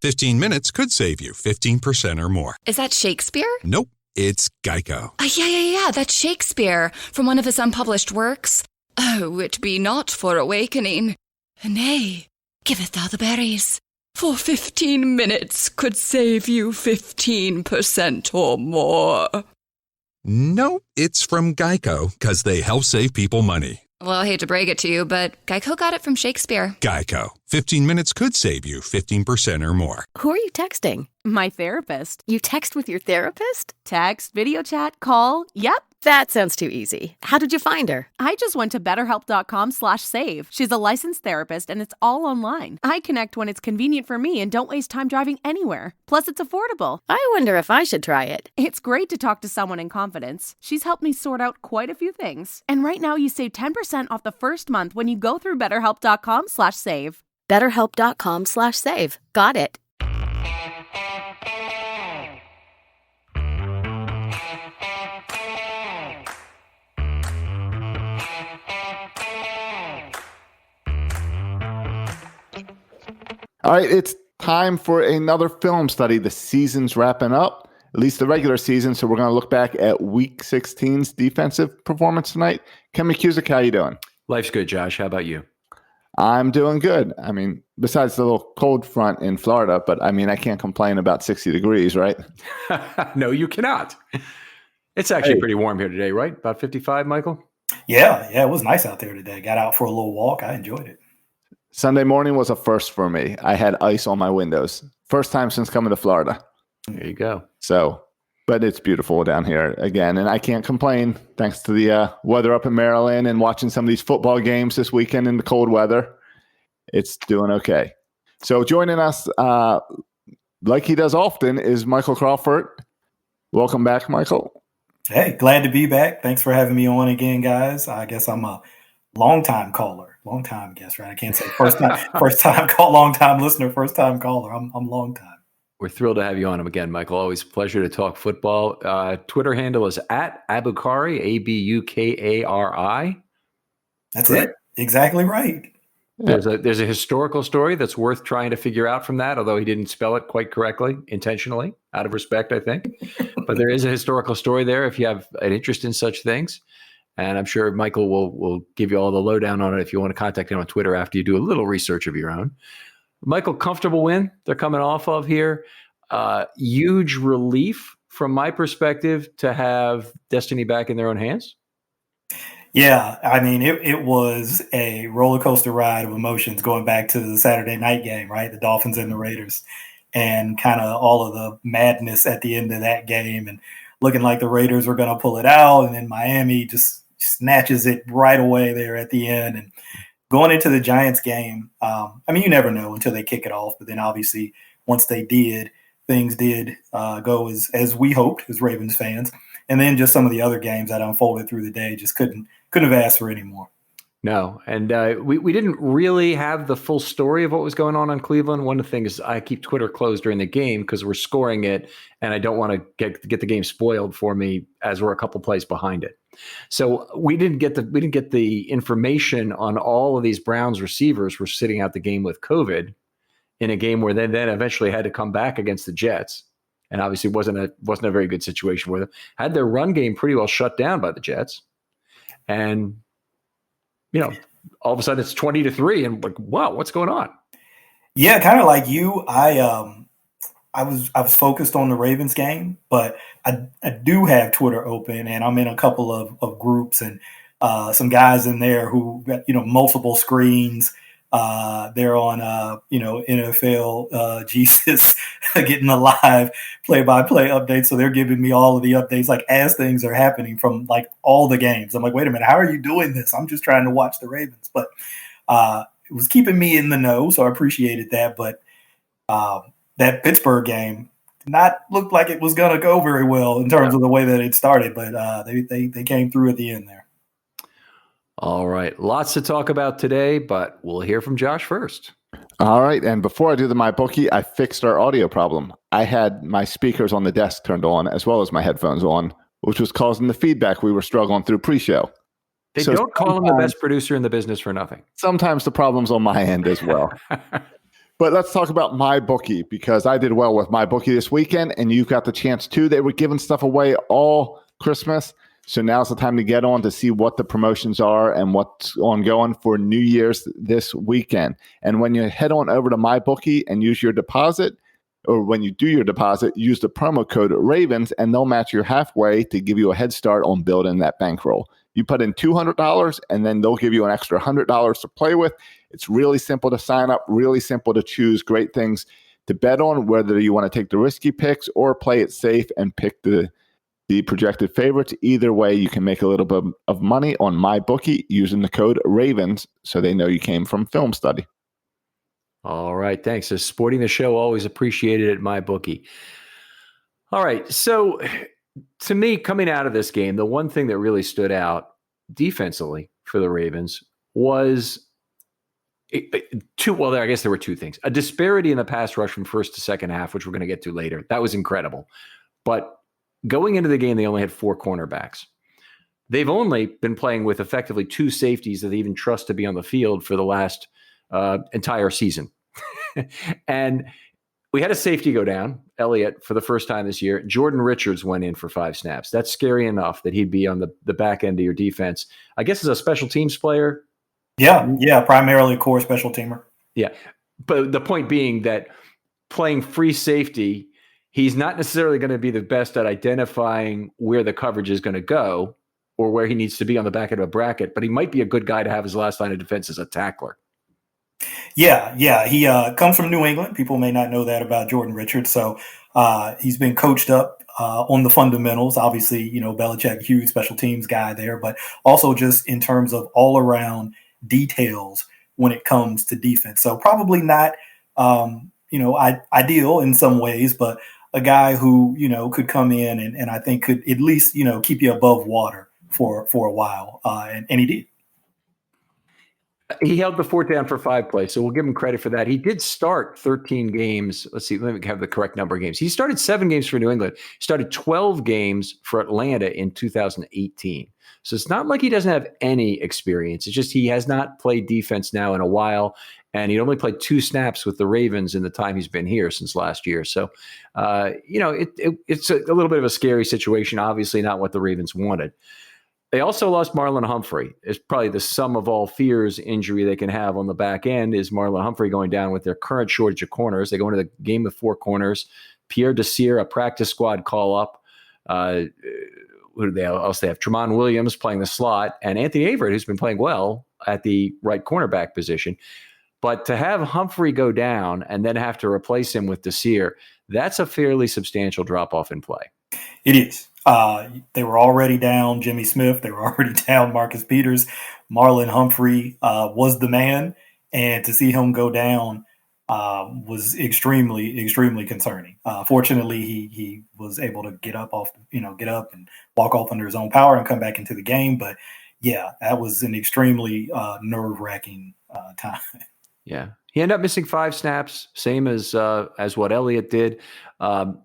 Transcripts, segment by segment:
15 minutes could save you 15% or more. Is that Shakespeare? Nope, it's Geico. Yeah, that's Shakespeare from one of his unpublished works. Oh, it be not for awakening. Nay, giveth thou the berries. For 15 minutes could save you 15% or more. Nope, it's from Geico, because they help save people money. Well, I hate to break it to you, but Geico got it from Shakespeare. Geico. 15 minutes could save you 15% or more. Who are you texting? My therapist. You text with your therapist? Text, video chat, call. Yep. That sounds too easy. How did you find her? I just went to betterhelp.com/save. She's a licensed therapist and it's all online. I connect when it's convenient for me and don't waste time driving anywhere. Plus, it's affordable. I wonder if I should try it. It's great to talk to someone in confidence. She's helped me sort out quite a few things. And right now you save 10% off the first month when you go through betterhelp.com/save. betterhelp.com/save. Got it. All right, it's time for another film study. The season's wrapping up, at least the regular season, so we're going to look back at Week 16's defensive performance tonight. Ken McKusick, how you doing? Life's good, Josh. How about you? I'm doing good. I mean, besides the little cold front in Florida, but I mean, I can't complain about 60 degrees, right? No, you cannot. It's actually pretty warm here today, right? About 55, Michael? Yeah, it was nice out there today. Got out for a little walk. I enjoyed it. Sunday morning was a first for me. I had ice on my windows. First time since coming to Florida. There you go. So, but it's beautiful down here again, and I can't complain thanks to the weather up in Maryland and watching some of these football games this weekend in the cold weather. It's doing okay. So joining us, like he does often, is Michael Crawford. Welcome back, Michael. Hey, glad to be back. Thanks for having me on again, guys. I guess I'm a long-time caller. Long-time guest, right? I can't say first time call, long-time listener, first-time caller. I'm long-time. We're thrilled to have you on again, Michael. Always a pleasure to talk football. Twitter handle is at Abukari, Abukari. That's it. Exactly right. There's a historical story that's worth trying to figure out from that, although he didn't spell it quite correctly, intentionally, out of respect, I think. But there is a historical story there if you have an interest in such things. And I'm sure Michael will give you all the lowdown on it if you want to contact him on Twitter after you do a little research of your own. Michael, comfortable win they're coming off of here. Huge relief from my perspective to have destiny back in their own hands. Yeah, I mean, it was a roller coaster ride of emotions going back to the Saturday night game, right? The Dolphins and the Raiders, and kind of all of the madness at the end of that game and looking like the Raiders were going to pull it out. And then Miami just snatches it right away there at the end. And going into the Giants game, I mean, you never know until they kick it off. But then obviously once they did, things did go as we hoped as Ravens fans. And then just some of the other games that unfolded through the day just couldn't have asked for any more. No, and we didn't really have the full story of what was going on in Cleveland. One of the things I keep Twitter closed during the game because we're scoring it, and I don't want to get the game spoiled for me as we're a couple plays behind it. So we didn't get the information on all of these Browns receivers were sitting out the game with COVID in a game where they then eventually had to come back against the Jets, and obviously wasn't a very good situation for them. Had their run game pretty well shut down by the Jets, and all of a sudden it's 20-3 and like, wow, what's going on? Yeah, kind of like you. I was focused on the Ravens game, but I do have Twitter open and I'm in a couple of groups and some guys in there who got, multiple screens. They're on, NFL Jesus getting the live play-by-play updates. So they're giving me all of the updates, like as things are happening from like all the games. I'm like, wait a minute, how are you doing this? I'm just trying to watch the Ravens, but it was keeping me in the know. So I appreciated that. But that Pittsburgh game did not look like it was going to go very well in terms of the way that it started, but they came through at the end there. All right. Lots to talk about today, but we'll hear from Josh first. All right. And before I do the MyBookie, I fixed our audio problem. I had my speakers on the desk turned on as well as my headphones on, which was causing the feedback we were struggling through pre-show. They don't call him the best producer in the business for nothing. Sometimes the problem's on my end as well. But let's talk about MyBookie, because I did well with MyBookie this weekend, and you've got the chance too. They were giving stuff away all Christmas. So now's the time to get on to see what the promotions are and what's ongoing for New Year's this weekend. And when you head on over to MyBookie and use your deposit, or when you do your deposit, use the promo code RAVENS, and they'll match you halfway to give you a head start on building that bankroll. You put in $200, and then they'll give you an extra $100 to play with. It's really simple to sign up, really simple to choose great things to bet on, whether you want to take the risky picks or play it safe and pick the projected favorites. Either way, you can make a little bit of money on MyBookie using the code RAVENS, so they know you came from Filmstudy. All right, thanks. So supporting the show, always appreciated at MyBookie. All right, so to me, coming out of this game, the one thing that really stood out defensively for the Ravens was I guess there were two things. A disparity in the pass rush from first to second half, which we're going to get to later. That was incredible. But going into the game, they only had 4 cornerbacks. They've only been playing with effectively 2 safeties that they even trust to be on the field for the last entire season. And we had a safety go down, Elliott, for the first time this year. Jordan Richards went in for 5 snaps. That's scary enough that he'd be on the back end of your defense. I guess as a special teams player. Yeah, primarily a core special teamer. Yeah, but the point being that playing free safety, he's not necessarily going to be the best at identifying where the coverage is going to go or where he needs to be on the back end of a bracket, but he might be a good guy to have his last line of defense as a tackler. Yeah. He comes from New England. People may not know that about Jordan Richards. So he's been coached up on the fundamentals. Obviously, Belichick, huge special teams guy there, but also just in terms of all around details when it comes to defense. So probably not, ideal in some ways, but a guy who, could come in and I think could at least, keep you above water for a while. And he did. He held the fort down for 5 plays, so we'll give him credit for that. He did start 13 games. Let's see, let me have the correct number of games. He started 7 games for New England. He started 12 games for Atlanta in 2018. So it's not like he doesn't have any experience. It's just he has not played defense now in a while, and he only played 2 snaps with the Ravens in the time he's been here since last year. So, it's a little bit of a scary situation. Obviously not what the Ravens wanted. They also lost Marlon Humphrey. It's probably the sum of all fears injury they can have on the back end is Marlon Humphrey going down with their current shortage of corners. They go into the game with 4 corners. Pierre Desir, a practice squad call-up. Who else they have? Tramon Williams playing the slot, and Anthony Averett, who's been playing well at the right cornerback position. But to have Humphrey go down and then have to replace him with Desir, that's a fairly substantial drop-off in play. It is. They were already down Jimmy Smith. They were already down Marcus Peters. Marlon Humphrey was the man, and to see him go down was extremely, extremely concerning. Fortunately, he was able to get up and walk off under his own power and come back into the game. But yeah, that was an extremely nerve-wracking time. Yeah. He ended up missing 5 snaps, same as what Elliott did.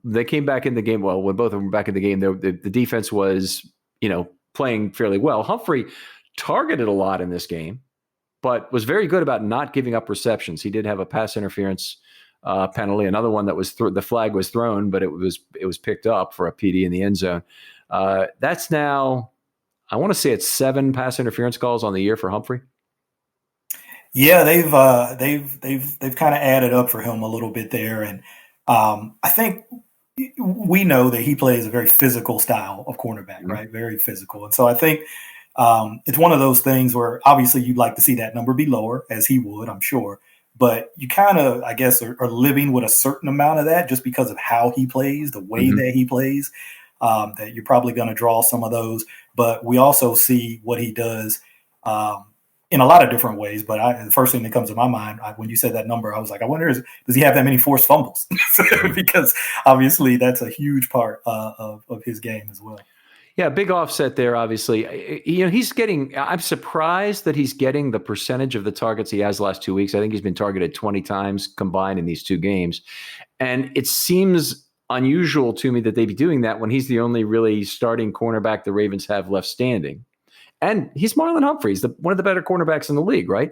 They came back in the game. Well, when both of them were back in the game, the defense was, playing fairly well. Humphrey targeted a lot in this game, but was very good about not giving up receptions. He did have a pass interference penalty, another one that was the flag was thrown, but it was picked up for a PD in the end zone. That's now, I want to say it's 7 pass interference calls on the year for Humphrey. Yeah, they've kind of added up for him a little bit there, and I think we know that he plays a very physical style of cornerback, right? Very physical, and so I think it's one of those things where obviously you'd like to see that number be lower, as he would, I'm sure, but you kind of, I guess, are living with a certain amount of that just because of how he plays, the way that he plays. That you're probably going to draw some of those, but we also see what he does. In a lot of different ways, but the first thing that comes to my mind when you said that number, I was like, I wonder, does he have that many forced fumbles? Because obviously that's a huge part of his game as well. Yeah, big offset there, obviously. I'm surprised that he's getting the percentage of the targets he has the last 2 weeks. I think he's been targeted 20 times combined in these 2 games. And it seems unusual to me that they'd be doing that when he's the only really starting cornerback the Ravens have left standing. And he's Marlon Humphrey, one of the better cornerbacks in the league, right?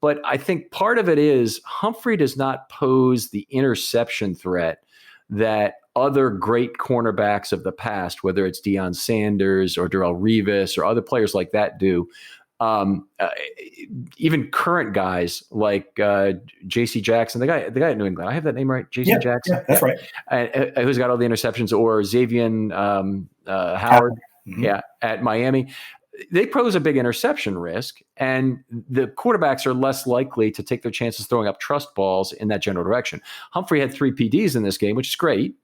But I think part of it is Humphrey does not pose the interception threat that other great cornerbacks of the past, whether it's Deion Sanders or Darrelle Revis or other players like that do. Even current guys like J.C. Jackson, the guy at New England. I have that name right, J.C. Jackson. Yeah, that's right. Who's got all the interceptions, or Xavier Howard, at Miami. They pose a big interception risk, and the quarterbacks are less likely to take their chances throwing up trust balls in that general direction. Humphrey had 3 PDs in this game, which is great,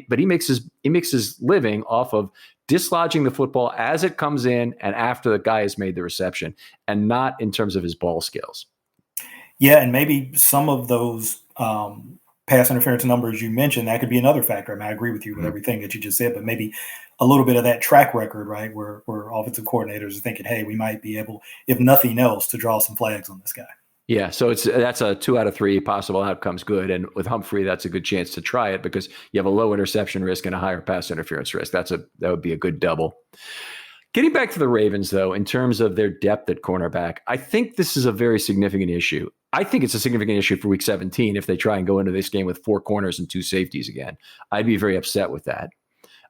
but he makes his living off of dislodging the football as it comes in and after the guy has made the reception, and not in terms of his ball skills. Yeah, and maybe some of those pass interference numbers you mentioned, that could be another factor. I mean, I agree with you with everything that you just said, but maybe a little bit of that track record, right, where offensive coordinators are thinking, hey, we might be able, if nothing else, to draw some flags on this guy. Yeah, so that's a 2 out of 3 possible outcomes good. And with Humphrey, that's a good chance to try it because you have a low interception risk and a higher pass interference risk. That would be a good double. Getting back to the Ravens, though, in terms of their depth at cornerback, I think this is a very significant issue. I think it's a significant issue for Week 17 if they try and go into this game with 4 corners and 2 safeties again. I'd be very upset with that.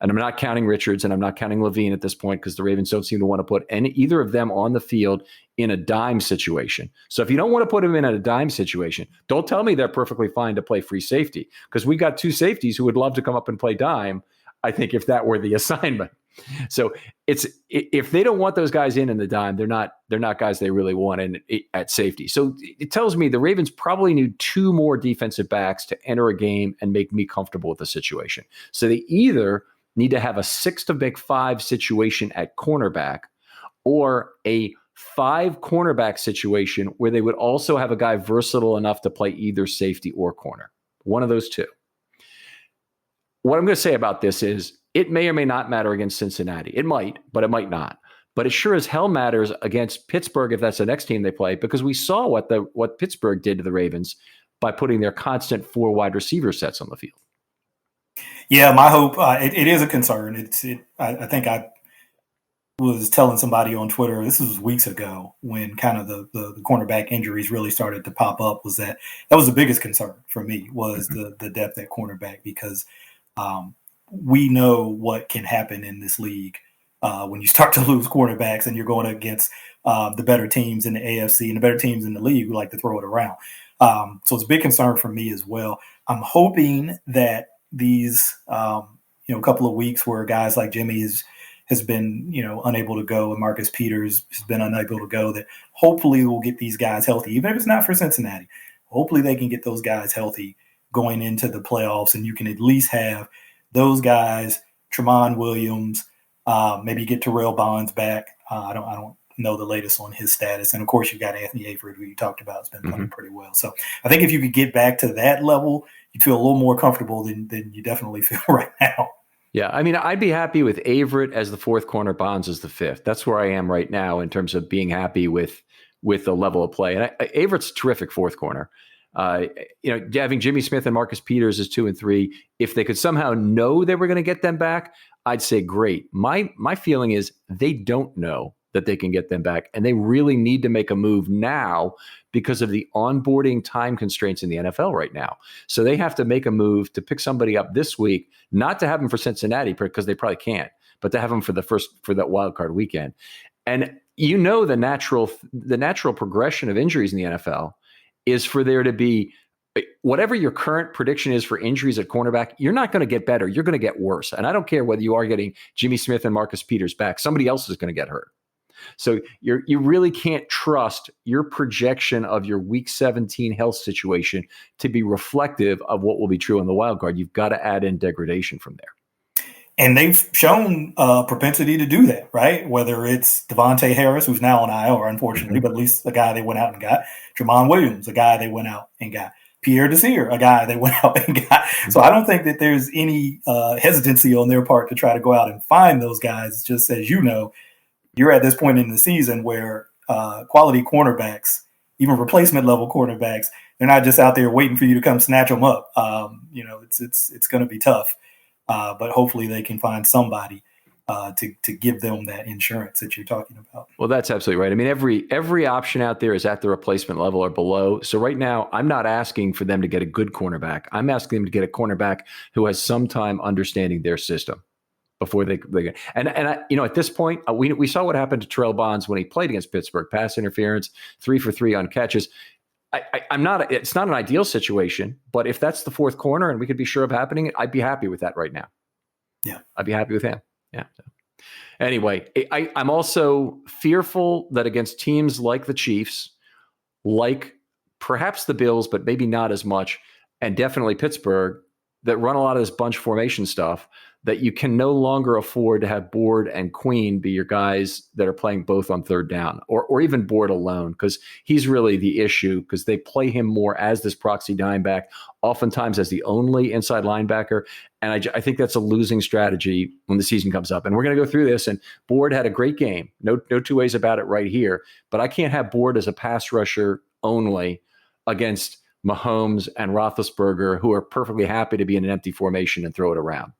And I'm not counting Richards and I'm not counting Levine at this point because the Ravens don't seem to want to put either of them on the field in a dime situation. So if you don't want to put them in a dime situation, don't tell me they're perfectly fine to play free safety because we got 2 safeties who would love to come up and play dime, I think, if that were the assignment. So if they don't want those guys in the dime, they're not guys they really want at safety. So it tells me the Ravens probably need 2 more defensive backs to enter a game and make me comfortable with the situation. So they either need to have a 6 to make 5 situation at cornerback or a 5 cornerback situation where they would also have a guy versatile enough to play either safety or corner. One of those 2. What I'm going to say about this is it may or may not matter against Cincinnati. It might, but it might not. But it sure as hell matters against Pittsburgh if that's the next team they play, because we saw what Pittsburgh did to the Ravens by putting their constant 4 wide receiver sets on the field. Yeah, my hope, it is a concern. I think I was telling somebody on Twitter, this was weeks ago when kind of the cornerback injuries really started to pop up, was that was the biggest concern for me was the depth at cornerback, because we know what can happen in this league when you start to lose quarterbacks and you're going against the better teams in the AFC and the better teams in the league who like to throw it around. So it's a big concern for me as well. I'm hoping that these couple of weeks where guys like Jimmy has been unable to go and Marcus Peters has been unable to go, that hopefully we'll get these guys healthy, even if it's not for Cincinnati. Hopefully they can get those guys healthy going into the playoffs, and you can at least have those guys, Tramon Williams, maybe get Terrell Bonds back. I don't know the latest on his status, and of course you got Anthony Averett, who you talked about, has been playing pretty well. So I think if you could get back to that level, you'd feel a little more comfortable than you definitely feel right now. Yeah, I mean, I'd be happy with Averett as the 4th corner, Bonds as the 5th. That's where I am right now in terms of being happy with the level of play. And Averett's a terrific 4th corner. Having Jimmy Smith and Marcus Peters as 2 and 3, if they could somehow know they were going to get them back, I'd say great. My feeling is they don't know that they can get them back, and they really need to make a move now because of the onboarding time constraints in the NFL right now. So they have to make a move to pick somebody up this week, not to have them for Cincinnati because they probably can't, but to have them for that wild card weekend. And the natural progression of injuries in the NFL is for there to be whatever your current prediction is for injuries at cornerback, you're not going to get better. You're going to get worse. And I don't care whether you are getting Jimmy Smith and Marcus Peters back. Somebody else is going to get hurt. So you really can't trust your projection of your Week 17 health situation to be reflective of what will be true on the wild card. You've got to add in degradation from there. And they've shown propensity to do that, right? Whether it's Devontae Harris, who's now on IR, unfortunately, but at least a guy they went out and got. Tramon Williams, a guy they went out and got. Pierre Desir, a guy they went out and got. So I don't think that there's any hesitancy on their part to try to go out and find those guys. Just as you're at this point in the season where quality cornerbacks, even replacement level cornerbacks, they're not just out there waiting for you to come snatch them up. It's going to be tough, but hopefully they can find somebody to give them that insurance that you're talking about. Well, that's absolutely right. I mean, every option out there is at the replacement level or below. So right now, I'm not asking for them to get a good cornerback. I'm asking them to get a cornerback who has some time understanding their system before they get. And I, at this point, we saw what happened to Terrell Bonds when he played against Pittsburgh. Pass interference, 3 for 3 on catches. It's not an ideal situation, but if that's the fourth corner and we could be sure of happening, I'd be happy with that right now. Yeah, I'd be happy with him. Yeah. Anyway, I'm also fearful that against teams like the Chiefs, like perhaps the Bills, but maybe not as much, and definitely Pittsburgh, that run a lot of this bunch formation stuff, that you can no longer afford to have Board and Queen be your guys that are playing both on third down, or even Board alone, because he's really the issue, because they play him more as this proxy dime back, oftentimes as the only inside linebacker. And I think that's a losing strategy when the season comes up. And we're going to go through this, and Board had a great game. No two ways about it right here. But I can't have Board as a pass rusher only against Mahomes and Roethlisberger, who are perfectly happy to be in an empty formation and throw it around.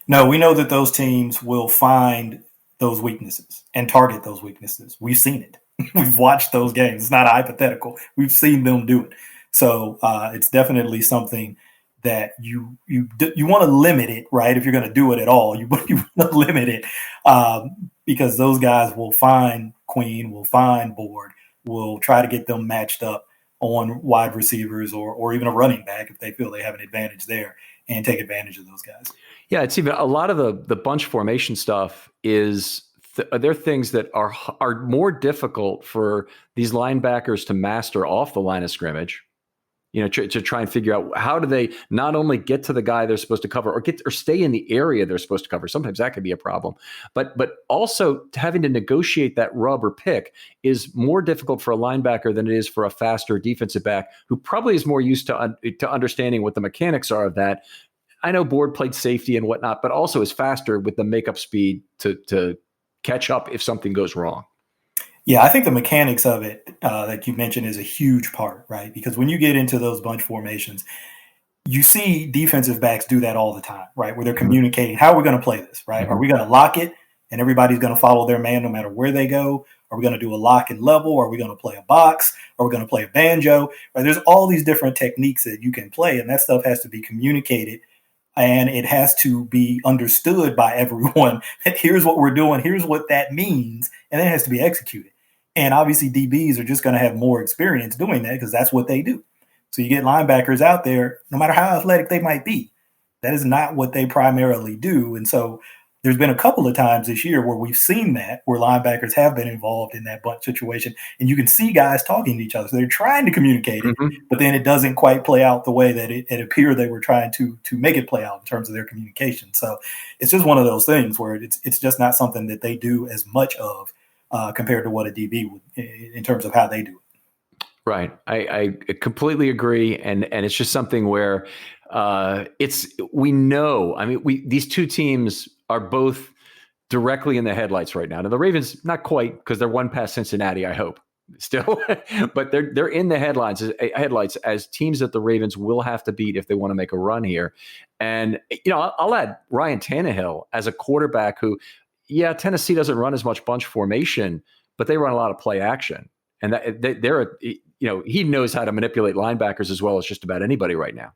No, we know that those teams will find those weaknesses and target those weaknesses. We've seen it. We've watched those games. It's not hypothetical. We've seen them do it. So it's definitely something that you want to limit it, right? If you're going to do it at all, you want to limit it because those guys will find Queen, will find Board, will try to get them matched up on wide receivers or even a running back if they feel they have an advantage there, and take advantage of those guys. Yeah, it's even a lot of the bunch formation stuff is they're things that are more difficult for these linebackers to master off the line of scrimmage. To try and figure out how do they not only get to the guy they're supposed to cover or stay in the area they're supposed to cover. Sometimes that could be a problem, but also having to negotiate that rub or pick is more difficult for a linebacker than it is for a faster defensive back who probably is more used to understanding what the mechanics are of that. I know Board played safety and whatnot, but also is faster with the makeup speed to catch up if something goes wrong. Yeah, I think the mechanics of it that you mentioned is a huge part, right? Because when you get into those bunch formations, you see defensive backs do that all the time, right? Where they're communicating, how are we going to play this, right? Are we going to lock it and everybody's going to follow their man no matter where they go? Are we going to do a lock and level? Are we going to play a box? Are we going to play a banjo? Right? There's all these different techniques that you can play, and that stuff has to be communicated. And it has to be understood by everyone that here's what we're doing, here's what that means, and then it has to be executed. And obviously DBs are just going to have more experience doing that because that's what they do. So you get linebackers out there, no matter how athletic they might be, that is not what they primarily do. And so there's been a couple of times this year where we've seen that, where linebackers have been involved in that bunch situation, and you can see guys talking to each other. So they're trying to communicate it, but then it doesn't quite play out the way that it appeared they were trying to make it play out in terms of their communication. So it's just one of those things where it's just not something that they do as much of compared to what a DB would in terms of how they do it. Right. I completely agree. And it's just something where we know, I mean, these two teams are both directly in the headlights right now. Now the Ravens, not quite, because they're one past Cincinnati, I hope still, but they're in the headlights as teams that the Ravens will have to beat if they want to make a run here. And, I'll add Ryan Tannehill as a quarterback who, Tennessee doesn't run as much bunch formation, but they run a lot of play action. And he knows how to manipulate linebackers as well as just about anybody right now.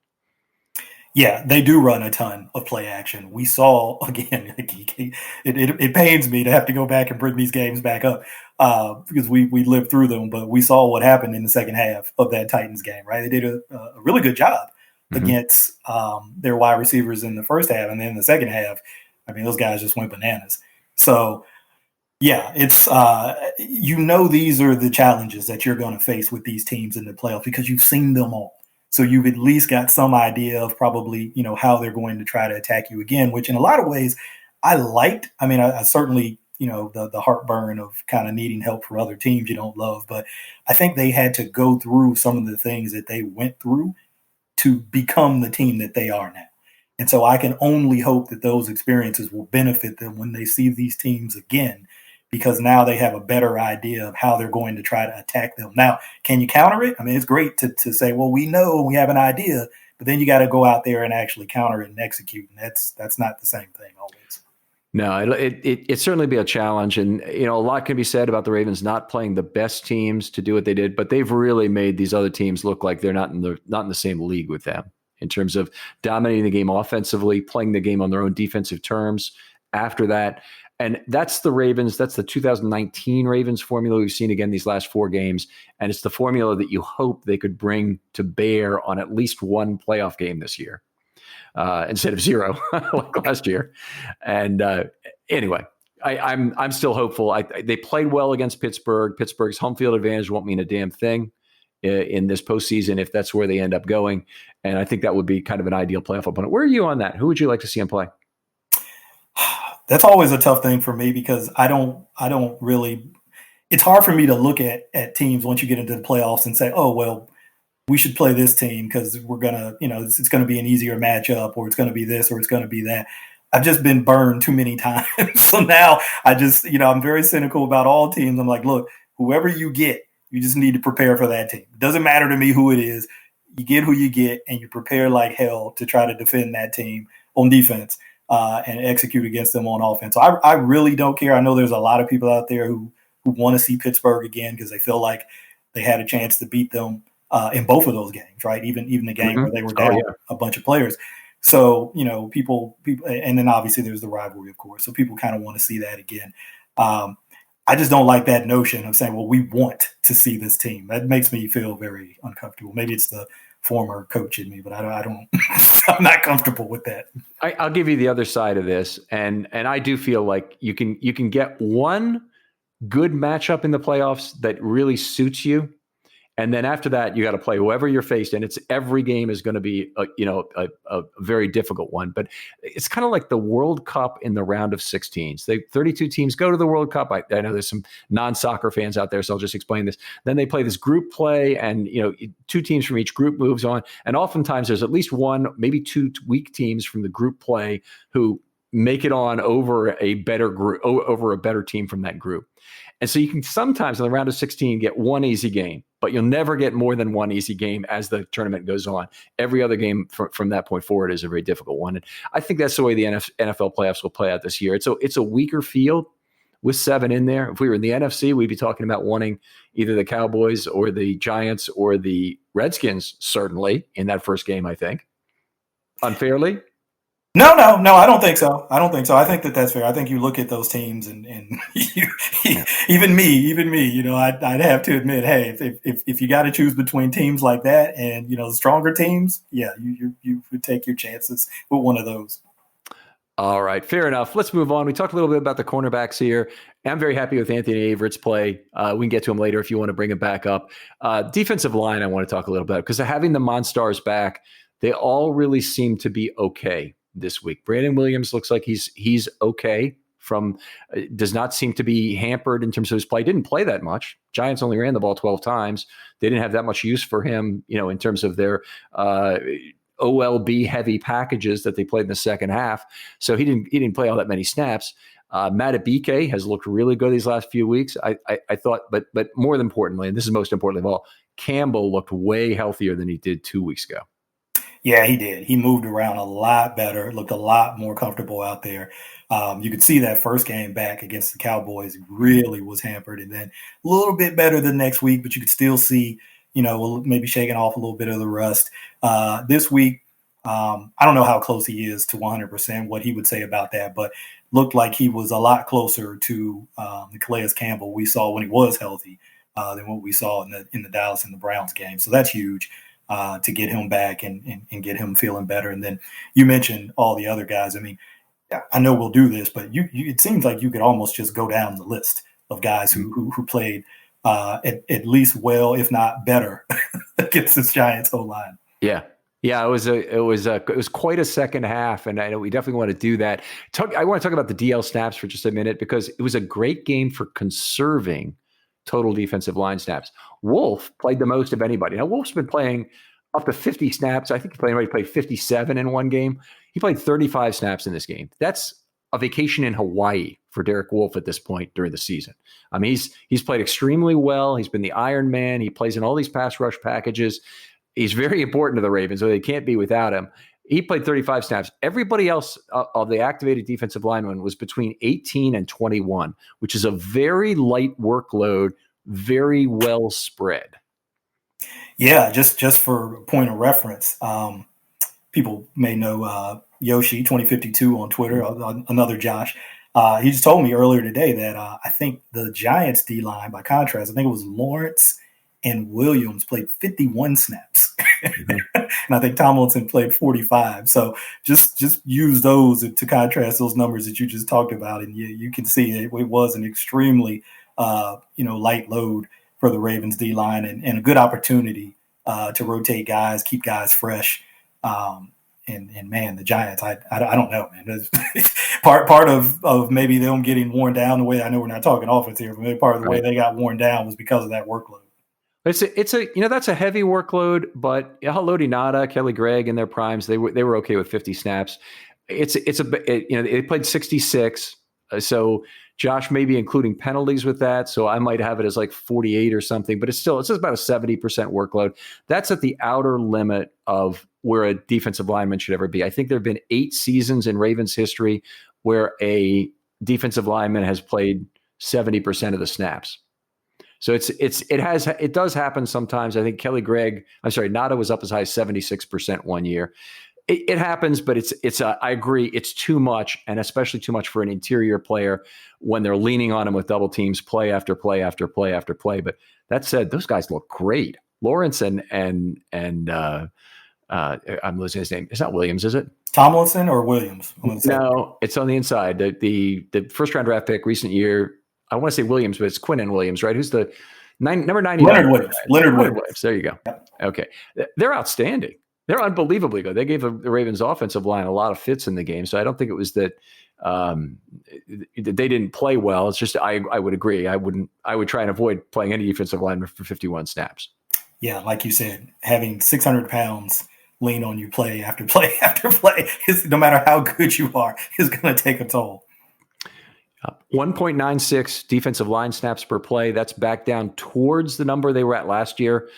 Yeah, they do run a ton of play action. We saw, again, it pains me to have to go back and bring these games back up because we lived through them, but we saw what happened in the second half of that Titans game, right? They did a really good job against their wide receivers in the first half, and then in the second half, I mean, those guys just went bananas. So, yeah, it's these are the challenges that you're going to face with these teams in the playoffs because you've seen them all. So you've at least got some idea of probably, how they're going to try to attack you again, which in a lot of ways I liked. I mean, I certainly, the heartburn of kind of needing help for other teams you don't love, but I think they had to go through some of the things that they went through to become the team that they are now. And so I can only hope that those experiences will benefit them when they see these teams again, because now they have a better idea of how they're going to try to attack them. Now, can you counter it? I mean, it's great to say, well, we know, we have an idea, but then you got to go out there and actually counter it and execute. And that's not the same thing always. No, it certainly be a challenge. And, a lot can be said about the Ravens not playing the best teams to do what they did, but they've really made these other teams look like they're not in the same league with them in terms of dominating the game offensively, playing the game on their own defensive terms after that. And that's the Ravens. That's the 2019 Ravens formula we've seen again these last 4 games. And it's the formula that you hope they could bring to bear on at least one playoff game this year. Instead of 0 like last year. And anyway, I'm still hopeful. They played well against Pittsburgh. Pittsburgh's home field advantage won't mean a damn thing in this postseason if that's where they end up going. And I think that would be kind of an ideal playoff opponent. Where are you on that? Who would you like to see him play? That's always a tough thing for me because I don't really. It's hard for me to look at teams once you get into the playoffs and say, oh well, we should play this team because we're going to, it's going to be an easier matchup, or it's going to be this, or it's going to be that. I've just been burned too many times. So now I just, I'm very cynical about all teams. I'm like, look, whoever you get, you just need to prepare for that team. It doesn't matter to me who it is. You get who you get, and you prepare like hell to try to defend that team on defense and execute against them on offense. So I really don't care. I know there's a lot of people out there who want to see Pittsburgh again because they feel like they had a chance to beat them in both of those games, right? Even the game where they were down a bunch of players. So, people, and then obviously there's the rivalry, of course. So people kind of want to see that again. I just don't like that notion of saying, well, we want to see this team. That makes me feel very uncomfortable. Maybe it's the former coach in me, but I don't I'm not comfortable with that. I'll give you the other side of this. And I do feel like you can get one good matchup in the playoffs that really suits you. And then after that, you got to play whoever you're faced, and every game is going to be a very difficult one. But it's kind of like the World Cup in the round of 16s. 32 teams go to the World Cup. I know there's some non-soccer fans out there, so I'll just explain this. Then they play this group play, and 2 teams from each group moves on. And oftentimes there's at least 1, maybe 2 weak teams from the group play who make it on over a better group, over a better team from that group. And so you can sometimes in the round of 16 get one easy game, but you'll never get more than one easy game as the tournament goes on. Every other game from that point forward is a very difficult one. And I think that's the way the NFL playoffs will play out this year. It's a weaker field with 7 in there. If we were in the NFC, we'd be talking about wanting either the Cowboys or the Giants or the Redskins, certainly, in that first game, I think. Unfairly? No, I don't think so. I think that's fair. I think you look at those teams and even me, I'd have to admit, hey, if you got to choose between teams like that and, stronger teams, yeah, you would take your chances with one of those. All right, fair enough. Let's move on. We talked a little bit about the cornerbacks here. I'm very happy with Anthony Averett's play. We can get to him later if you want to bring him back up. Defensive line, I want to talk a little bit because having the Monstars back, they all really seem to be okay this week. Brandon Williams looks like he's okay. Does not seem to be hampered in terms of his play. Didn't play that much. Giants only ran the ball 12 times. They didn't have that much use for him, in terms of their OLB heavy packages that they played in the second half. So he didn't play all that many snaps. Matabike has looked really good these last few weeks. I thought, but more importantly, and this is most importantly of all, Campbell looked way healthier than he did 2 weeks ago. Yeah, he did. He moved around a lot better, looked a lot more comfortable out there. You could see that first game back against the Cowboys really was hampered, and then a little bit better the next week, but you could still see, maybe shaking off a little bit of the rust. This week, I don't know how close he is to 100%, what he would say about that, but looked like he was a lot closer to the Calais Campbell we saw when he was healthy than what we saw in the Dallas and the Browns game. So that's huge. To get him back and get him feeling better. And then you mentioned all the other guys. I mean, I know we'll do this, but it seems like you could almost just go down the list of guys who played at least well, if not better, against this Giants O-line. Yeah. Yeah, it was quite a second half, and I know we definitely want to do that. I want to talk about the DL snaps for just a minute because it was a great game for conserving total defensive line snaps. Wolf played the most of anybody. Now, Wolf's been playing up to 50 snaps. I think he played 57 in one game. He played 35 snaps in this game. That's a vacation in Hawaii for Derek Wolf at this point during the season. I mean, he's played extremely well. He's been the Iron Man. He plays in all these pass rush packages. He's very important to the Ravens, so they can't be without him. He played 35 snaps. Everybody else of the activated defensive linemen was between 18 and 21, which is a very light workload, very well spread. Yeah, just for point of reference, people may know Yoshi 2052 on Twitter, another Josh. He just told me earlier today that I think the Giants D-line, by contrast, I think it was Lawrence and Williams played 51 snaps. Mm-hmm. And I think Tomlinson played 45. So just use those to contrast those numbers that you just talked about. And you can see it was an extremely, light load for the Ravens D-line and a good opportunity to rotate guys, keep guys fresh. And man, the Giants, I don't know, man. part of maybe them getting worn down the way, I know we're not talking offense here, but maybe part of the way they got worn down was because of that workload. It's that's a heavy workload, but Haloti Ngata, Kelly Gregg in their primes, they were okay with 50 snaps. They played 66. So Josh may be including penalties with that. So I might have it as like 48 or something, but it's just about a 70% workload. That's at the outer limit of where a defensive lineman should ever be. I think there have been 8 seasons in Ravens history where a defensive lineman has played 70% of the snaps. So it does happen sometimes. I think Ngata was up as high as 76% one year. It happens, but I agree, it's too much, and especially too much for an interior player when they're leaning on him with double teams play after play after play after play. But that said, those guys look great. Lawrence and I'm losing his name. It's not Williams, is it? Tomlinson or Williams? No, it's on the inside. The first round draft pick recent year. I want to say Williams, but it's Quinnen Williams, right? Who's the number 99? Leonard Williams. There you go. Yep. Okay. They're outstanding. They're unbelievably good. They gave the Ravens offensive line a lot of fits in the game. So I don't think it was that they didn't play well. It's just, I would agree. I would try and avoid playing any defensive lineman for 51 snaps. Yeah. Like you said, having 600 pounds lean on you play after play after play, no matter how good you are, is going to take a toll. 1.96 defensive line snaps per play. That's back down towards the number they were at last year,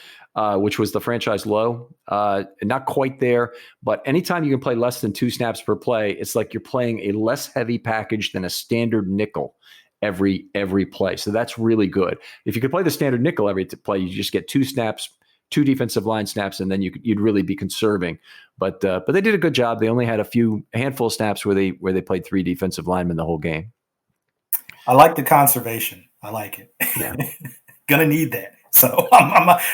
which was the franchise low. Not quite there, but anytime you can play less than 2 snaps per play, it's like you're playing a less heavy package than a standard nickel every play. So that's really good. If you could play the standard nickel every play, you just get 2 snaps, 2 defensive line snaps, and then you'd really be conserving. But they did a good job. They only had a handful of snaps where they played 3 defensive linemen the whole game. I like the conservation. I like it. Yeah. Gonna need that. So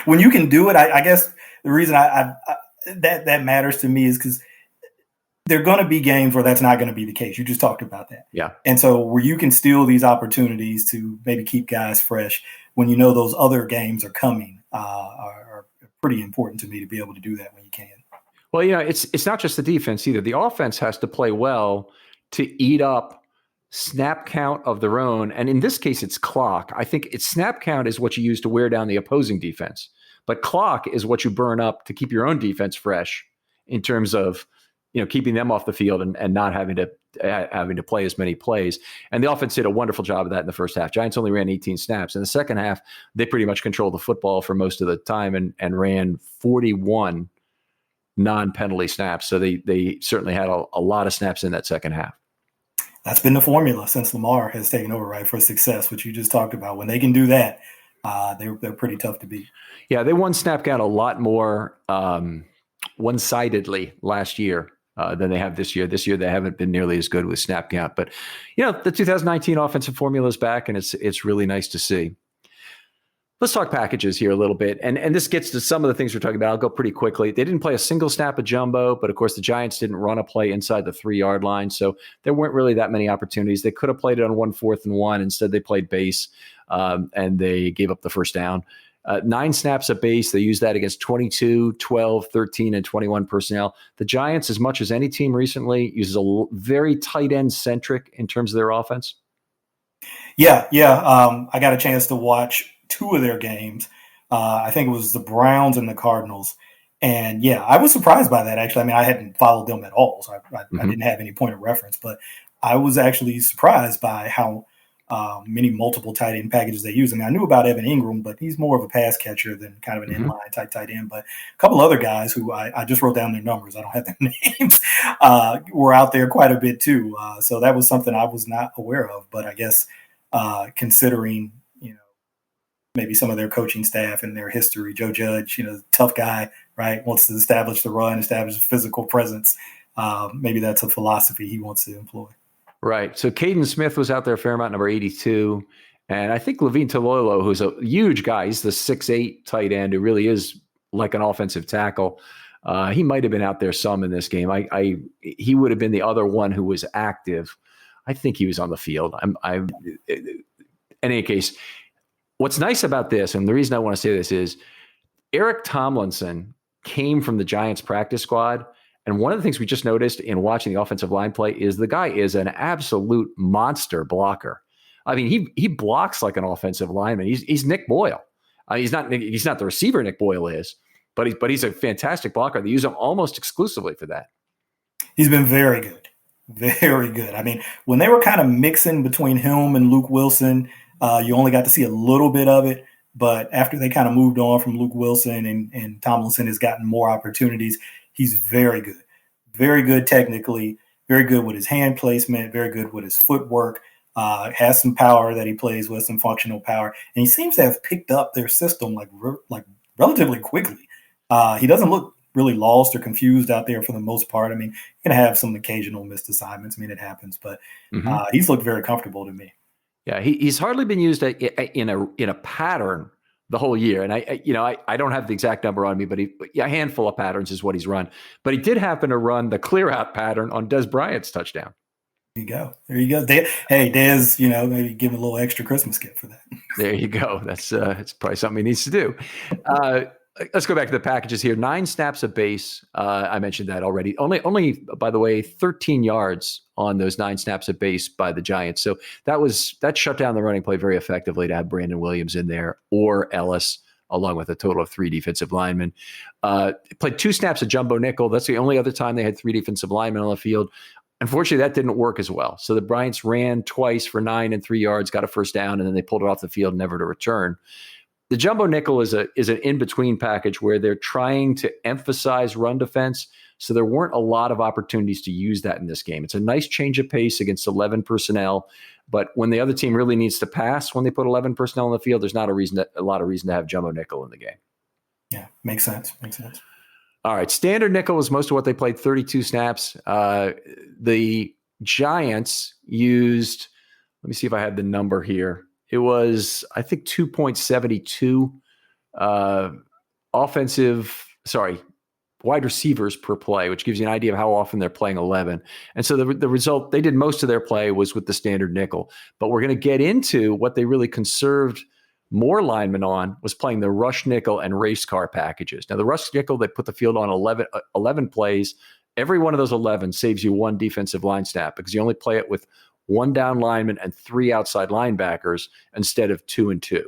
when you can do it, I guess the reason that matters to me is because there are going to be games where that's not going to be the case. You just talked about that. Yeah. And so where you can steal these opportunities to maybe keep guys fresh when you know those other games are coming are pretty important to me to be able to do that when you can. Well, it's not just the defense either. The offense has to play well to eat up snap count of their own. And in this case, it's clock. I think snap count is what you use to wear down the opposing defense, but clock is what you burn up to keep your own defense fresh in terms of, keeping them off the field and not having to play as many plays. And the offense did a wonderful job of that in the first half. Giants only ran 18 snaps. In the second half, they pretty much controlled the football for most of the time and ran 41 non-penalty snaps. So they certainly had a lot of snaps in that second half. That's been the formula since Lamar has taken over, right, for success, which you just talked about. When they can do that, they're pretty tough to beat. Yeah, they won snap count a lot more one-sidedly last year than they have this year. This year, they haven't been nearly as good with snap count. But, the 2019 offensive formula is back, and it's really nice to see. Let's talk packages here a little bit. And this gets to some of the things we're talking about. I'll go pretty quickly. They didn't play a single snap of jumbo, but of course the Giants didn't run a play inside the 3-yard line. So there weren't really that many opportunities. They could have played it on 1 4th and 1. Instead, they played base and they gave up the first down. 9 snaps of base. They used that against 22, 12, 13, and 21 personnel. The Giants, as much as any team recently, uses a very tight end centric in terms of their offense. Yeah. I got a chance to watch 2 of their games. I think it was the Browns and the Cardinals. And yeah, I was surprised by that, actually. I mean, I hadn't followed them at all, so I didn't have any point of reference, but I was actually surprised by how many multiple tight end packages they use. I mean, I knew about Evan Ingram, but he's more of a pass catcher than kind of an inline type tight end. But a couple other guys who I just wrote down their numbers, I don't have their names, were out there quite a bit too. So that was something I was not aware of. But I guess considering, maybe some of their coaching staff and their history, Joe Judge, tough guy, right? Wants to establish the run, establish a physical presence. Maybe that's a philosophy he wants to employ. Right. So Caden Smith was out there a fair amount, number 82. And I think Levine Tololo, who's a huge guy, he's the 6'8" tight end who really is like an offensive tackle. He might have been out there some in this game. He would have been the other one who was active. I think he was on the field. In any case, what's nice about this, and the reason I want to say this is Eric Tomlinson came from the Giants practice squad. And one of the things we just noticed in watching the offensive line play is the guy is an absolute monster blocker. I mean, he blocks like an offensive lineman. He's Nick Boyle. He's not the receiver Nick Boyle is, but he's a fantastic blocker. They use him almost exclusively for that. He's been very good. Very good. I mean, when they were kind of mixing between him and Luke Wilson, you only got to see a little bit of it. But after they kind of moved on from Luke Wilson and Tomlinson has gotten more opportunities, he's very good technically, very good with his hand placement, very good with his footwork, has some power that he plays with, some functional power. And he seems to have picked up their system like relatively quickly. He doesn't look really lost or confused out there for the most part. I mean, he can have some occasional missed assignments. I mean, it happens, but he's looked very comfortable to me. Yeah, he's hardly been used in a pattern the whole year. And I don't have the exact number on me, but a handful of patterns is what he's run. But he did happen to run the clear out pattern on Dez Bryant's touchdown. There you go. Dez, maybe give him a little extra Christmas gift for that. There you go. That's probably something he needs to do. Let's go back to the packages here. 9 snaps of base. I mentioned that already. Only, by the way, 13 yards on those 9 snaps of base by the Giants. So that shut down the running play very effectively to have Brandon Williams in there or Ellis, along with a total of 3 defensive linemen. Played 2 snaps of jumbo nickel. That's the only other time they had 3 defensive linemen on the field. Unfortunately, that didn't work as well. So the Bryants ran twice for 9 and 3 yards, got a first down, and then they pulled it off the field, never to return. The jumbo nickel is an in-between package where they're trying to emphasize run defense, so there weren't a lot of opportunities to use that in this game. It's a nice change of pace against 11 personnel, but when the other team really needs to pass, when they put 11 personnel on the field, there's not a lot of reason to have jumbo nickel in the game. Yeah, makes sense. All right, standard nickel is most of what they played, 32 snaps. The Giants used, let me see if I have the number here. It was, I think, 2.72 wide receivers per play, which gives you an idea of how often they're playing 11. And so the result, they did most of their play was with the standard nickel. But we're going to get into what they really conserved more linemen on was playing the rush nickel and race car packages. Now, the rush nickel, they put the field on 11 plays. Every one of those 11 saves you 1 defensive line snap because you only play it with 1 down lineman and 3 outside linebackers instead of 2 and 2.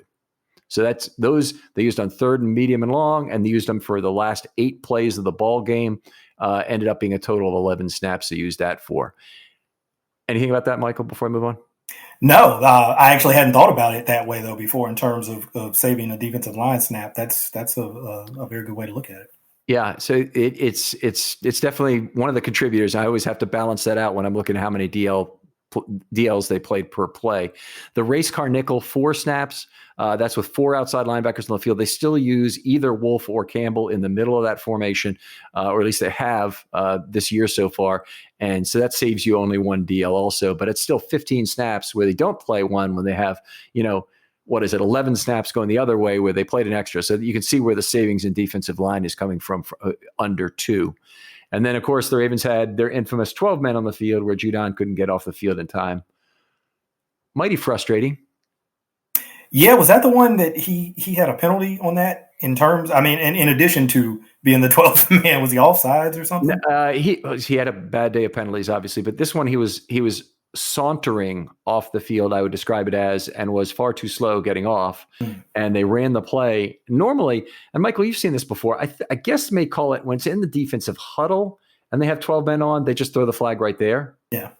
So that's those they used on 3rd and medium and long, and they used them for the last 8 plays of the ball game. Ended up being a total of 11 snaps they used that for. Anything about that, Michael, before I move on? No, I actually hadn't thought about it that way, though, before in terms of saving a defensive line snap. That's a very good way to look at it. Yeah, so it's definitely one of the contributors. I always have to balance that out when I'm looking at how many DLs they played per play. The race car nickel, 4 snaps. That's with 4 outside linebackers on the field. They still use either Wolf or Campbell in the middle of that formation, or at least they have this year so far. And so that saves you only 1 DL also, but it's still 15 snaps where they don't play one when they have, 11 snaps going the other way where they played an extra. So that you can see where the savings in defensive line is coming from under 2. And then, of course, the Ravens had their infamous 12 men on the field where Judon couldn't get off the field in time. Mighty frustrating. Yeah, was that the one that he had a penalty on that in terms? I mean, in addition to being the 12th man, was he offsides or something? He had a bad day of penalties, obviously, but this one he was sauntering off the field, I would describe it as, and was far too slow getting off. And they ran the play normally. And Michael, you've seen this before. I guess may call it when it's in the defensive huddle and they have 12 men on, they just throw the flag right there. Yeah.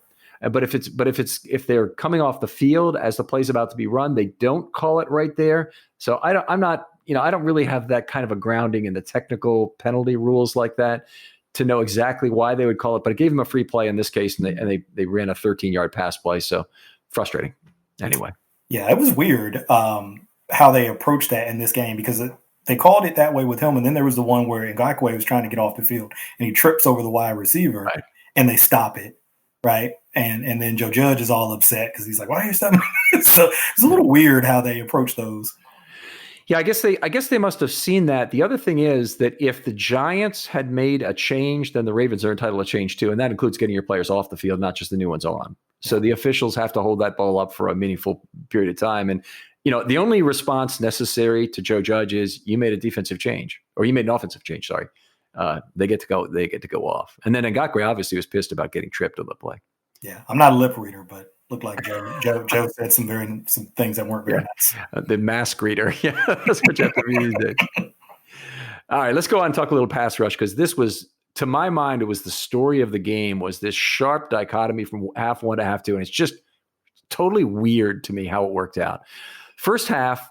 But if they're coming off the field as the play's about to be run, they don't call it right there. So I don't really have that kind of a grounding in the technical penalty rules like that to know exactly why they would call it. But it gave them a free play in this case, and they ran a 13-yard pass play. So frustrating. Anyway. Yeah, it was weird how they approached that in this game because they called it that way with him, and then there was the one where Ngakoue was trying to get off the field, and he trips over the wide receiver, right, and they stop it, right? And then Joe Judge is all upset because he's like, "Why are you stopping?" So it's a little weird how they approach those. Yeah, I guess they must have seen that. The other thing is that if the Giants had made a change, then the Ravens are entitled to change too, and that includes getting your players off the field, not just the new ones on. So the officials have to hold that ball up for a meaningful period of time. And the only response necessary to Joe Judge is you made a defensive change, or you made an offensive change. Sorry, they get to go off. And then Ngakoue obviously was pissed about getting tripped on the play. Yeah, I'm not a lip reader, but looked like Joe said some things that weren't very nice. The mask reader, yeah, that's what you have to read. All right, let's go on and talk a little pass rush, because this was, to my mind, it was the story of the game, was this sharp dichotomy from half one to half two, and it's just totally weird to me how it worked out. First half,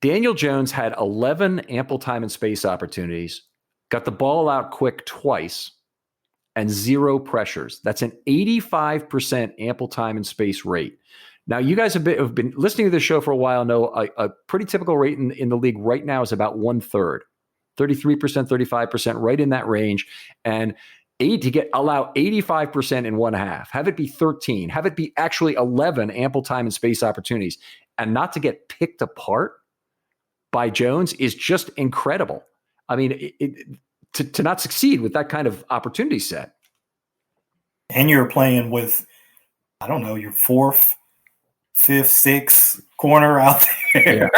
Daniel Jones had 11 ample time and space opportunities, got the ball out quick twice, and 0 pressures. That's an 85% ample time and space rate. Now, you guys have been listening to this show for a while, know a pretty typical rate in the league right now is about 1/3, 33%, 35%, right in that range. And allow 85% in one half, have it be 13, have it be actually 11 ample time and space opportunities, and not to get picked apart by Jones is just incredible. I mean, to not succeed with that kind of opportunity set. And you're playing with, I don't know, your 4th, 5th, 6th corner out there.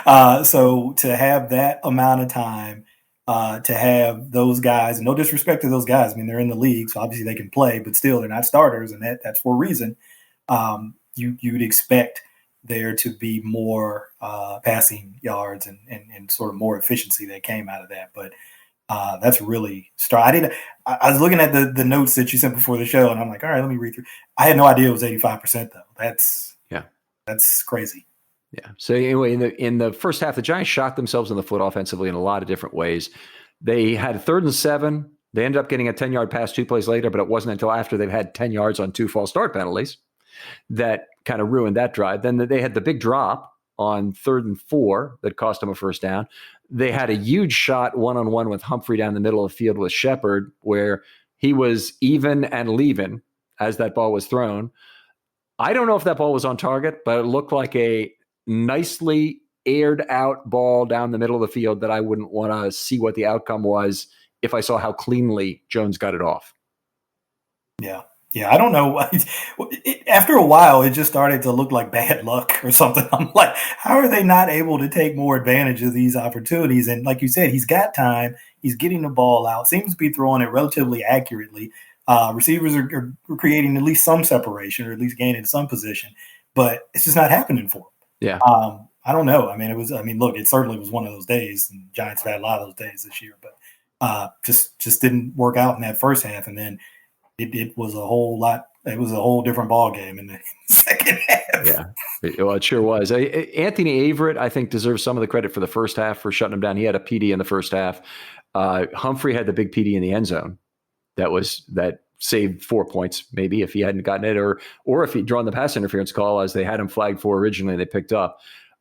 Yeah. So to have that amount of time, to have those guys, no disrespect to those guys, I mean, they're in the league, so obviously they can play, but still they're not starters, and that's for a reason. You'd expect there to be more passing yards and sort of more efficiency that came out of that. But that's really strong. I was looking at the notes that you sent before the show, and I'm like, all right, let me read through. I had no idea it was 85% though. That's crazy. Yeah. So anyway, in the first half, the Giants shot themselves in the foot offensively in a lot of different ways. They had 3rd and 7. They ended up getting a 10-yard pass 2 plays later, but it wasn't until after they've had 10 yards on 2 false start penalties that kind of ruined that drive. Then they had the big drop on 3rd and 4 that cost them a first down. They had a huge shot one-on-one with Humphrey down the middle of the field with Shepard, where he was even and leaving as that ball was thrown. I don't know if that ball was on target, but it looked like a nicely aired out ball down the middle of the field that I wouldn't want to see what the outcome was if I saw how cleanly Jones got it off. Yeah. Yeah, I don't know. After a while, it just started to look like bad luck or something. I'm like, how are they not able to take more advantage of these opportunities? And like you said, he's got time. He's getting the ball out. Seems to be throwing it relatively accurately. Receivers are creating at least some separation, or at least gaining some position. But it's just not happening for him. Yeah. I don't know. Look, it certainly was one of those days. And Giants have had a lot of those days this year. But just didn't work out in that first half. And then it was a whole lot. It was a whole different ball game in the second half. Yeah, it sure was. Anthony Averett, I think, deserves some of the credit for the first half for shutting him down. He had a PD in the first half. Humphrey had the big PD in the end zone. That saved 4 points, maybe, if he hadn't gotten it, or if he'd drawn the pass interference call as they had him flagged for originally. They picked up.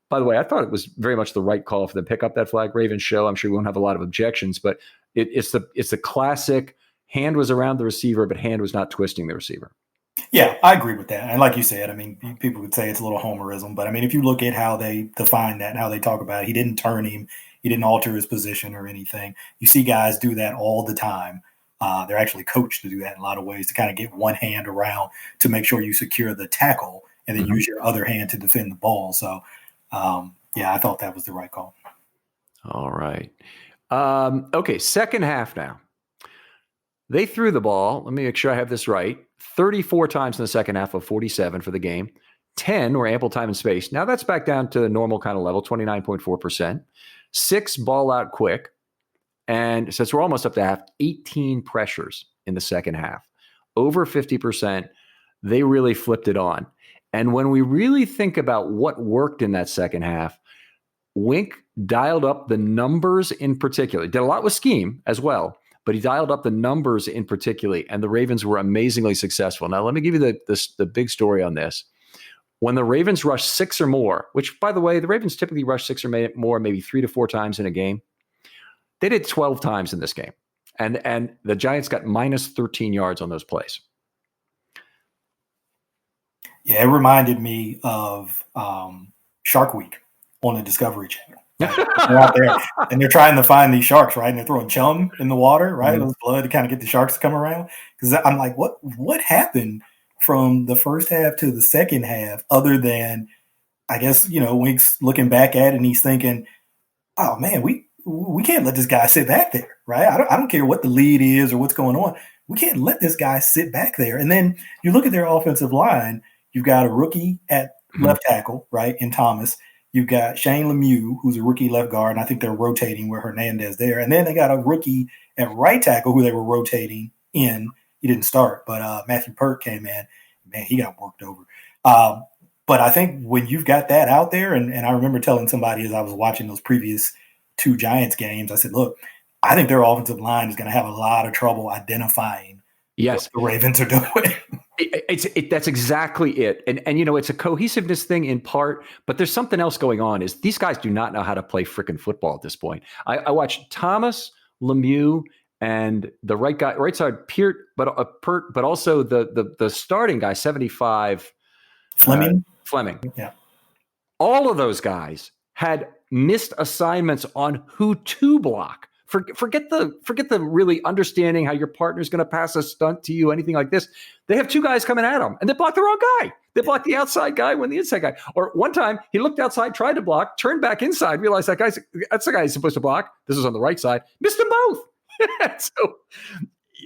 By the way, I thought it was very much the right call for them to pick up that flag. Ravens show. I'm sure we won't have a lot of objections, but it's the classic. Hand was around the receiver, but hand was not twisting the receiver. Yeah, I agree with that. And like you said, I mean, people would say it's a little homerism, but I mean, if you look at how they define that and how they talk about it, he didn't turn him, he didn't alter his position or anything. You see guys do that all the time. They're actually coached to do that in a lot of ways, to kind of get one hand around to make sure you secure the tackle and then use your other hand to defend the ball. So, I thought that was the right call. All right. Okay, second half now. They threw the ball, let me make sure I have this right, 34 times in the second half of 47 for the game. 10 were ample time and space. Now that's back down to the normal kind of level, 29.4%. 6 ball out quick. And since we're almost up to half, 18 pressures in the second half. over 50%. They really flipped it on. And when we really think about what worked in that second half, Wink dialed up the numbers in particular. Did a lot with scheme as well, but he dialed up the numbers in particular, and the Ravens were amazingly successful. Now, let me give you the big story on this. When the Ravens rushed 6 or more, which, by the way, the Ravens typically rush 6 or more, maybe 3 to 4 times in a game, they did 12 times in this game. And the Giants got minus 13 yards on those plays. Yeah, it reminded me of Shark Week on the Discovery Channel. They're out there and they're trying to find these sharks, right? And they're throwing chum in the water, right? Those blood to kind of get the sharks to come around. Because I'm like, what happened from the first half to the second half, other than, I guess, Wink's looking back at it and he's thinking, oh man, we can't let this guy sit back there, right? I don't care what the lead is or what's going on. We can't let this guy sit back there. And then you look at their offensive line, you've got a rookie at left tackle, right, in Thomas. You've got Shane Lemieux, who's a rookie left guard, and I think they're rotating with Hernandez there. And then they got a rookie at right tackle who they were rotating in. He didn't start, but Matthew Pert came in. Man, he got worked over. But I think when you've got that out there, and I remember telling somebody as I was watching those previous 2 Giants games, I said, look, I think their offensive line is going to have a lot of trouble identifying what the Ravens are doing. That's exactly it. And it's a cohesiveness thing in part, but there's something else going on. Is these guys do not know how to play freaking football at this point. I watched Thomas, Lemieux, and the right side Pert, but also the starting guy, 75 Fleming. Yeah. All of those guys had missed assignments on who to block. Forget the really understanding how your partner's going to pass a stunt to you, anything like this. They have 2 guys coming at them, and they block the wrong guy. They block the outside guy when the inside guy. Or one time, he looked outside, tried to block, turned back inside, realized that's the guy he's supposed to block. This is on the right side. Missed them both. So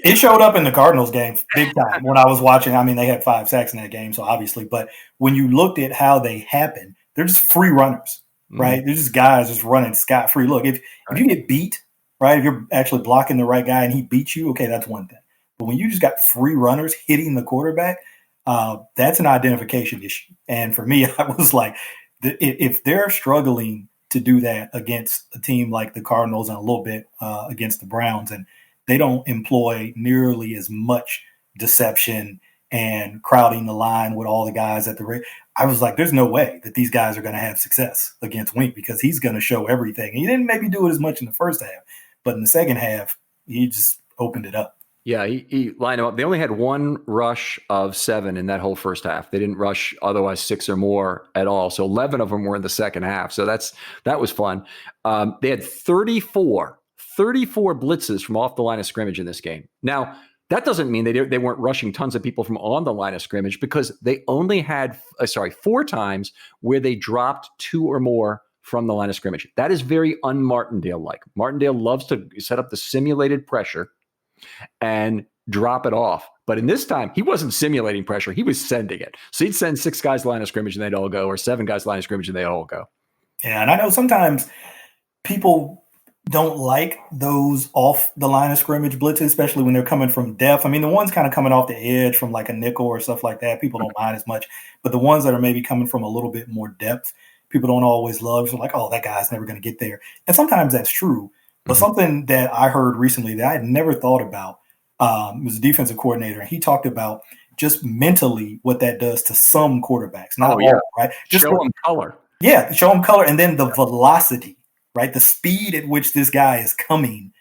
it showed up in the Cardinals game big time when I was watching. I mean, they had 5 sacks in that game, so obviously. But when you looked at how they happened, they're just free runners, right? They're just guys just running scot-free. Look, if you get beat, right, if you're actually blocking the right guy and he beats you, okay, that's one thing. But when you just got free runners hitting the quarterback, that's an identification issue. And for me, I was like, if they're struggling to do that against a team like the Cardinals and a little bit against the Browns, and they don't employ nearly as much deception and crowding the line with all the guys at the I was like, there's no way that these guys are going to have success against Wink, because he's going to show everything. And he didn't maybe do it as much in the first half, but in the second half, he just opened it up. Yeah, he lined them up. They only had 1 rush of 7 in that whole first half. They didn't rush otherwise 6 or more at all. So 11 of them were in the second half. So that was fun. They had 34 blitzes from off the line of scrimmage in this game. Now, that doesn't mean they weren't rushing tons of people from on the line of scrimmage, because they only had 4 times where they dropped 2 or more from the line of scrimmage. That is very un-Martindale-like. Martindale loves to set up the simulated pressure and drop it off. But in this time, he wasn't simulating pressure. He was sending it. So he'd send 6 guys line of scrimmage and they'd all go, or 7 guys line of scrimmage and they'd all go. Yeah, and I know sometimes people don't like those off the line of scrimmage blitzes, especially when they're coming from depth. I mean, the ones kind of coming off the edge from like a nickel or stuff like that, people don't mind as much. But the ones that are maybe coming from a little bit more depth, people don't always love. So like, oh, that guy's never going to get there. And sometimes that's true. But something that I heard recently that I had never thought about was a defensive coordinator, and he talked about just mentally what that does to some quarterbacks. Not all, right? Just show them color. Yeah, show them color, and then the velocity, right? The speed at which this guy is coming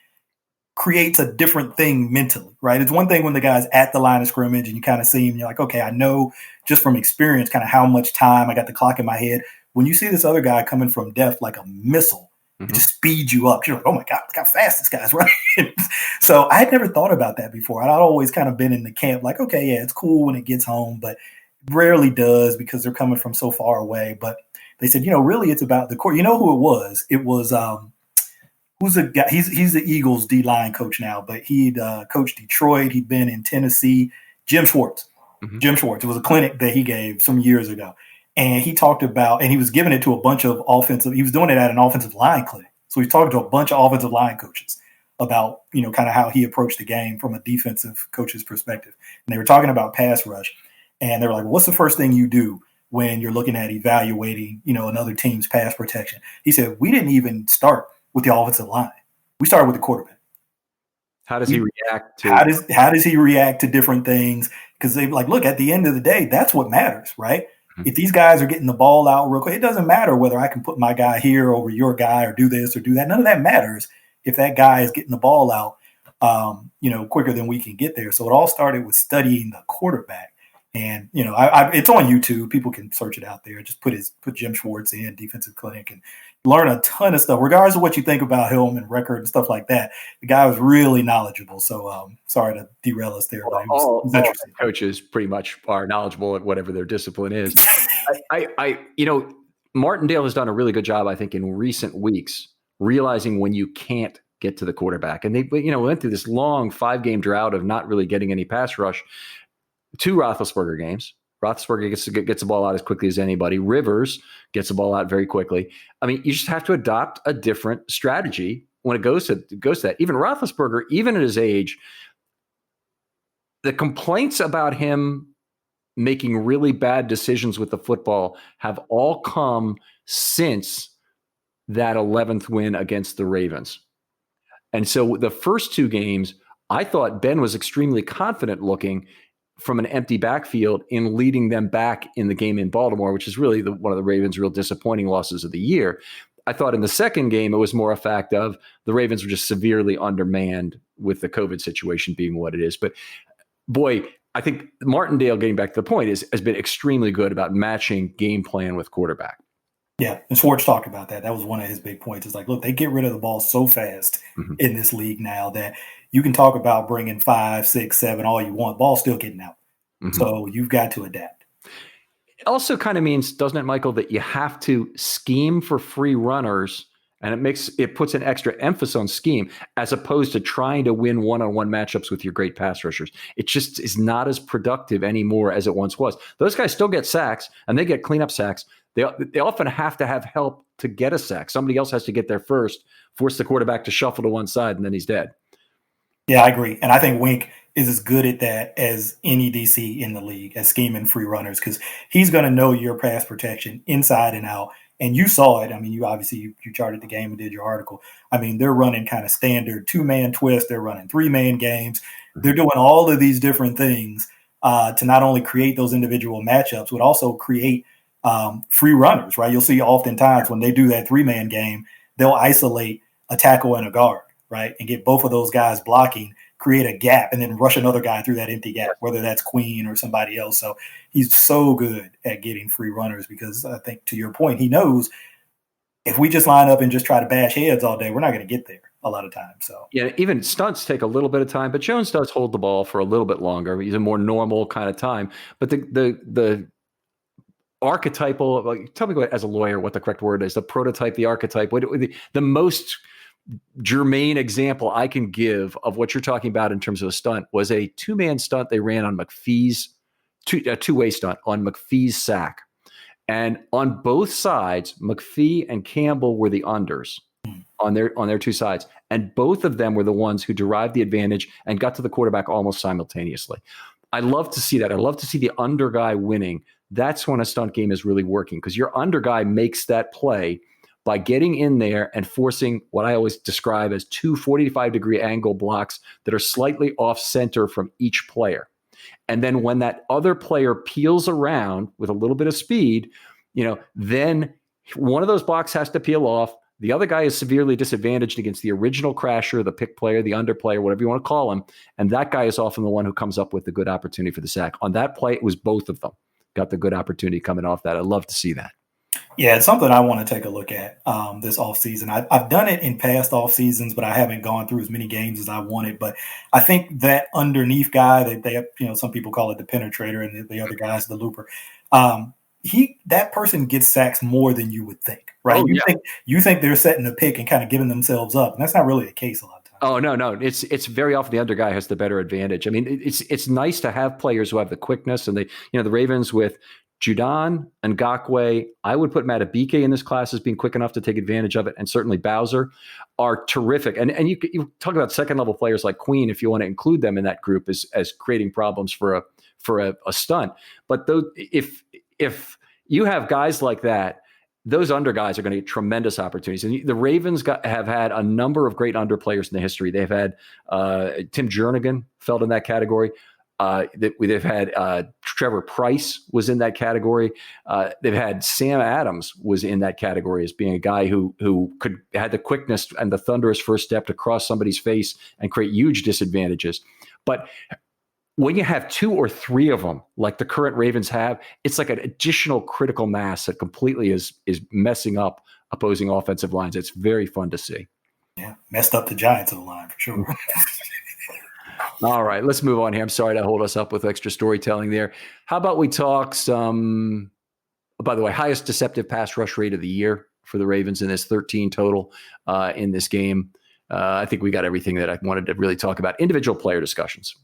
creates a different thing mentally, right? It's one thing when the guy's at the line of scrimmage and you kind of see him, and you're like, okay, I know just from experience kind of how much time, I got the clock in my head. When you see this other guy coming from depth like a missile, it just speeds you up. You're like, oh my God, look how fast this guy's running. So I had never thought about that before. I'd always kind of been in the camp like, okay, yeah, it's cool when it gets home, but rarely does because they're coming from so far away. But they said, really it's about the court. You know who it was? It was who's the guy? He's the Eagles D-line coach now, but he'd coached Detroit. He'd been in Tennessee. Jim Schwartz. Jim Schwartz. It was a clinic that he gave some years ago. And he talked about, and he was giving it to a bunch of he was doing it at an offensive line clinic. So he's talking to a bunch of offensive line coaches about, kind of how he approached the game from a defensive coach's perspective. And they were talking about pass rush. And they were like, well, what's the first thing you do when you're looking at evaluating, another team's pass protection? He said, we didn't even start with the offensive line. We started with the quarterback. How does he react to how does he react to different things? Because they like, look, at the end of the day, that's what matters, right? Mm-hmm. If these guys are getting the ball out real quick, it doesn't matter whether I can put my guy here over your guy or do this or do that. None of that matters if that guy is getting the ball out, quicker than we can get there. So it all started with studying the quarterback. And, it's on YouTube. People can search it out there. Just put Jim Schwartz in defensive clinic and learn a ton of stuff, regardless of what you think about him and record and stuff like that. The guy was really knowledgeable. So sorry to derail us there. But all coaches pretty much are knowledgeable at whatever their discipline is. Martindale has done a really good job, I think, in recent weeks, realizing when you can't get to the quarterback. And they, went through this long 5-game drought of not really getting any pass rush. 2 Roethlisberger games. Roethlisberger gets the ball out as quickly as anybody. Rivers gets the ball out very quickly. I mean, you just have to adopt a different strategy when it goes to that. Even Roethlisberger, even at his age, the complaints about him making really bad decisions with the football have all come since that 11th win against the Ravens. And so the first 2 games, I thought Ben was extremely confident looking from an empty backfield in leading them back in the game in Baltimore, which is really one of the Ravens' real disappointing losses of the year. I thought in the second game, it was more a fact of the Ravens were just severely undermanned with the COVID situation being what it is. But boy, I think Martindale, getting back to the point, has been extremely good about matching game plan with quarterback. Yeah, and Schwartz talked about that. That was one of his big points. It's like, look, they get rid of the ball so fast in this league now that you can talk about bringing 5, 6, 7, all you want. Ball's still getting out. Mm-hmm. So you've got to adapt. It also kind of means, doesn't it, Michael, that you have to scheme for free runners, and it puts an extra emphasis on scheme as opposed to trying to win one-on-one matchups with your great pass rushers. It just is not as productive anymore as it once was. Those guys still get sacks, and they get cleanup sacks. They often have to have help to get a sack. Somebody else has to get there first, force the quarterback to shuffle to one side, and then he's dead. Yeah, I agree. And I think Wink is as good at that as any DC in the league, at scheming free runners, because he's going to know your pass protection inside and out. And you saw it. I mean, you charted the game and did your article. I mean, they're running kind of standard 2-man twist. They're running 3-man games. They're doing all of these different things to not only create those individual matchups, but also create free runners, right? You'll see oftentimes when they do that 3-man game, they'll isolate a tackle and a guard, right? And get both of those guys blocking, create a gap, and then rush another guy through that empty gap, whether that's Queen or somebody else. So he's so good at getting free runners because I think, to your point, he knows if we just line up and just try to bash heads all day, we're not going to get there a lot of times. So yeah, even stunts take a little bit of time, but Jones does hold the ball for a little bit longer. He's a more normal kind of time. But the archetypal, like, tell me as a lawyer what the correct word is, the prototype, the archetype, the most germane example I can give of what you're talking about in terms of a stunt was a 2-man stunt they ran on McPhee's, two-way stunt on McPhee's sack. And on both sides, McPhee and Campbell were the unders on their 2 sides. And both of them were the ones who derived the advantage and got to the quarterback almost simultaneously. I love to see that. I love to see the under guy winning. That's when a stunt game is really working, because your under guy makes that play by getting in there and forcing what I always describe as 2 45-degree angle blocks that are slightly off center from each player. And then when that other player peels around with a little bit of speed, then one of those blocks has to peel off. The other guy is severely disadvantaged against the original crasher, the pick player, the under player, whatever you want to call him. And that guy is often the one who comes up with the good opportunity for the sack. On that play, it was both of them got the good opportunity coming off that. I love to see that. Yeah, it's something I want to take a look at this offseason. I've done it in past off seasons, but I haven't gone through as many games as I wanted. But I think that underneath guy, they have, some people call it the penetrator, and the other guy's the looper. That person gets sacks more than you would think, right? You think they're setting a pick and kind of giving themselves up, and that's not really the case a lot of times. Oh, no. It's very often the under guy has the better advantage. I mean, it's nice to have players who have the quickness, and the Ravens with Judon, Ngakoue, I would put Matabike in this class as being quick enough to take advantage of it, and certainly Bowser are terrific. And you talk about second level players like Queen, if you want to include them in that group as creating problems for a stunt. But if you have guys like that, those under guys are going to get tremendous opportunities. And the Ravens have had a number of great under players in the history. They've had Tim Jernigan fell in that category. They've had Trevor Price was in that category. They've had Sam Adams was in that category as being a guy who had the quickness and the thunderous first step to cross somebody's face and create huge disadvantages. But when you have two or three of them, like the current Ravens have, it's like an additional critical mass that completely is messing up opposing offensive lines. It's very fun to see. Yeah, messed up the Giants O-line for sure. All right, let's move on here. I'm sorry to hold us up with extra storytelling there. How about we talk some, by the way, highest deceptive pass rush rate of the year for the Ravens in this 13 total in this game. I think we got everything that I wanted to really talk about. Individual player discussions.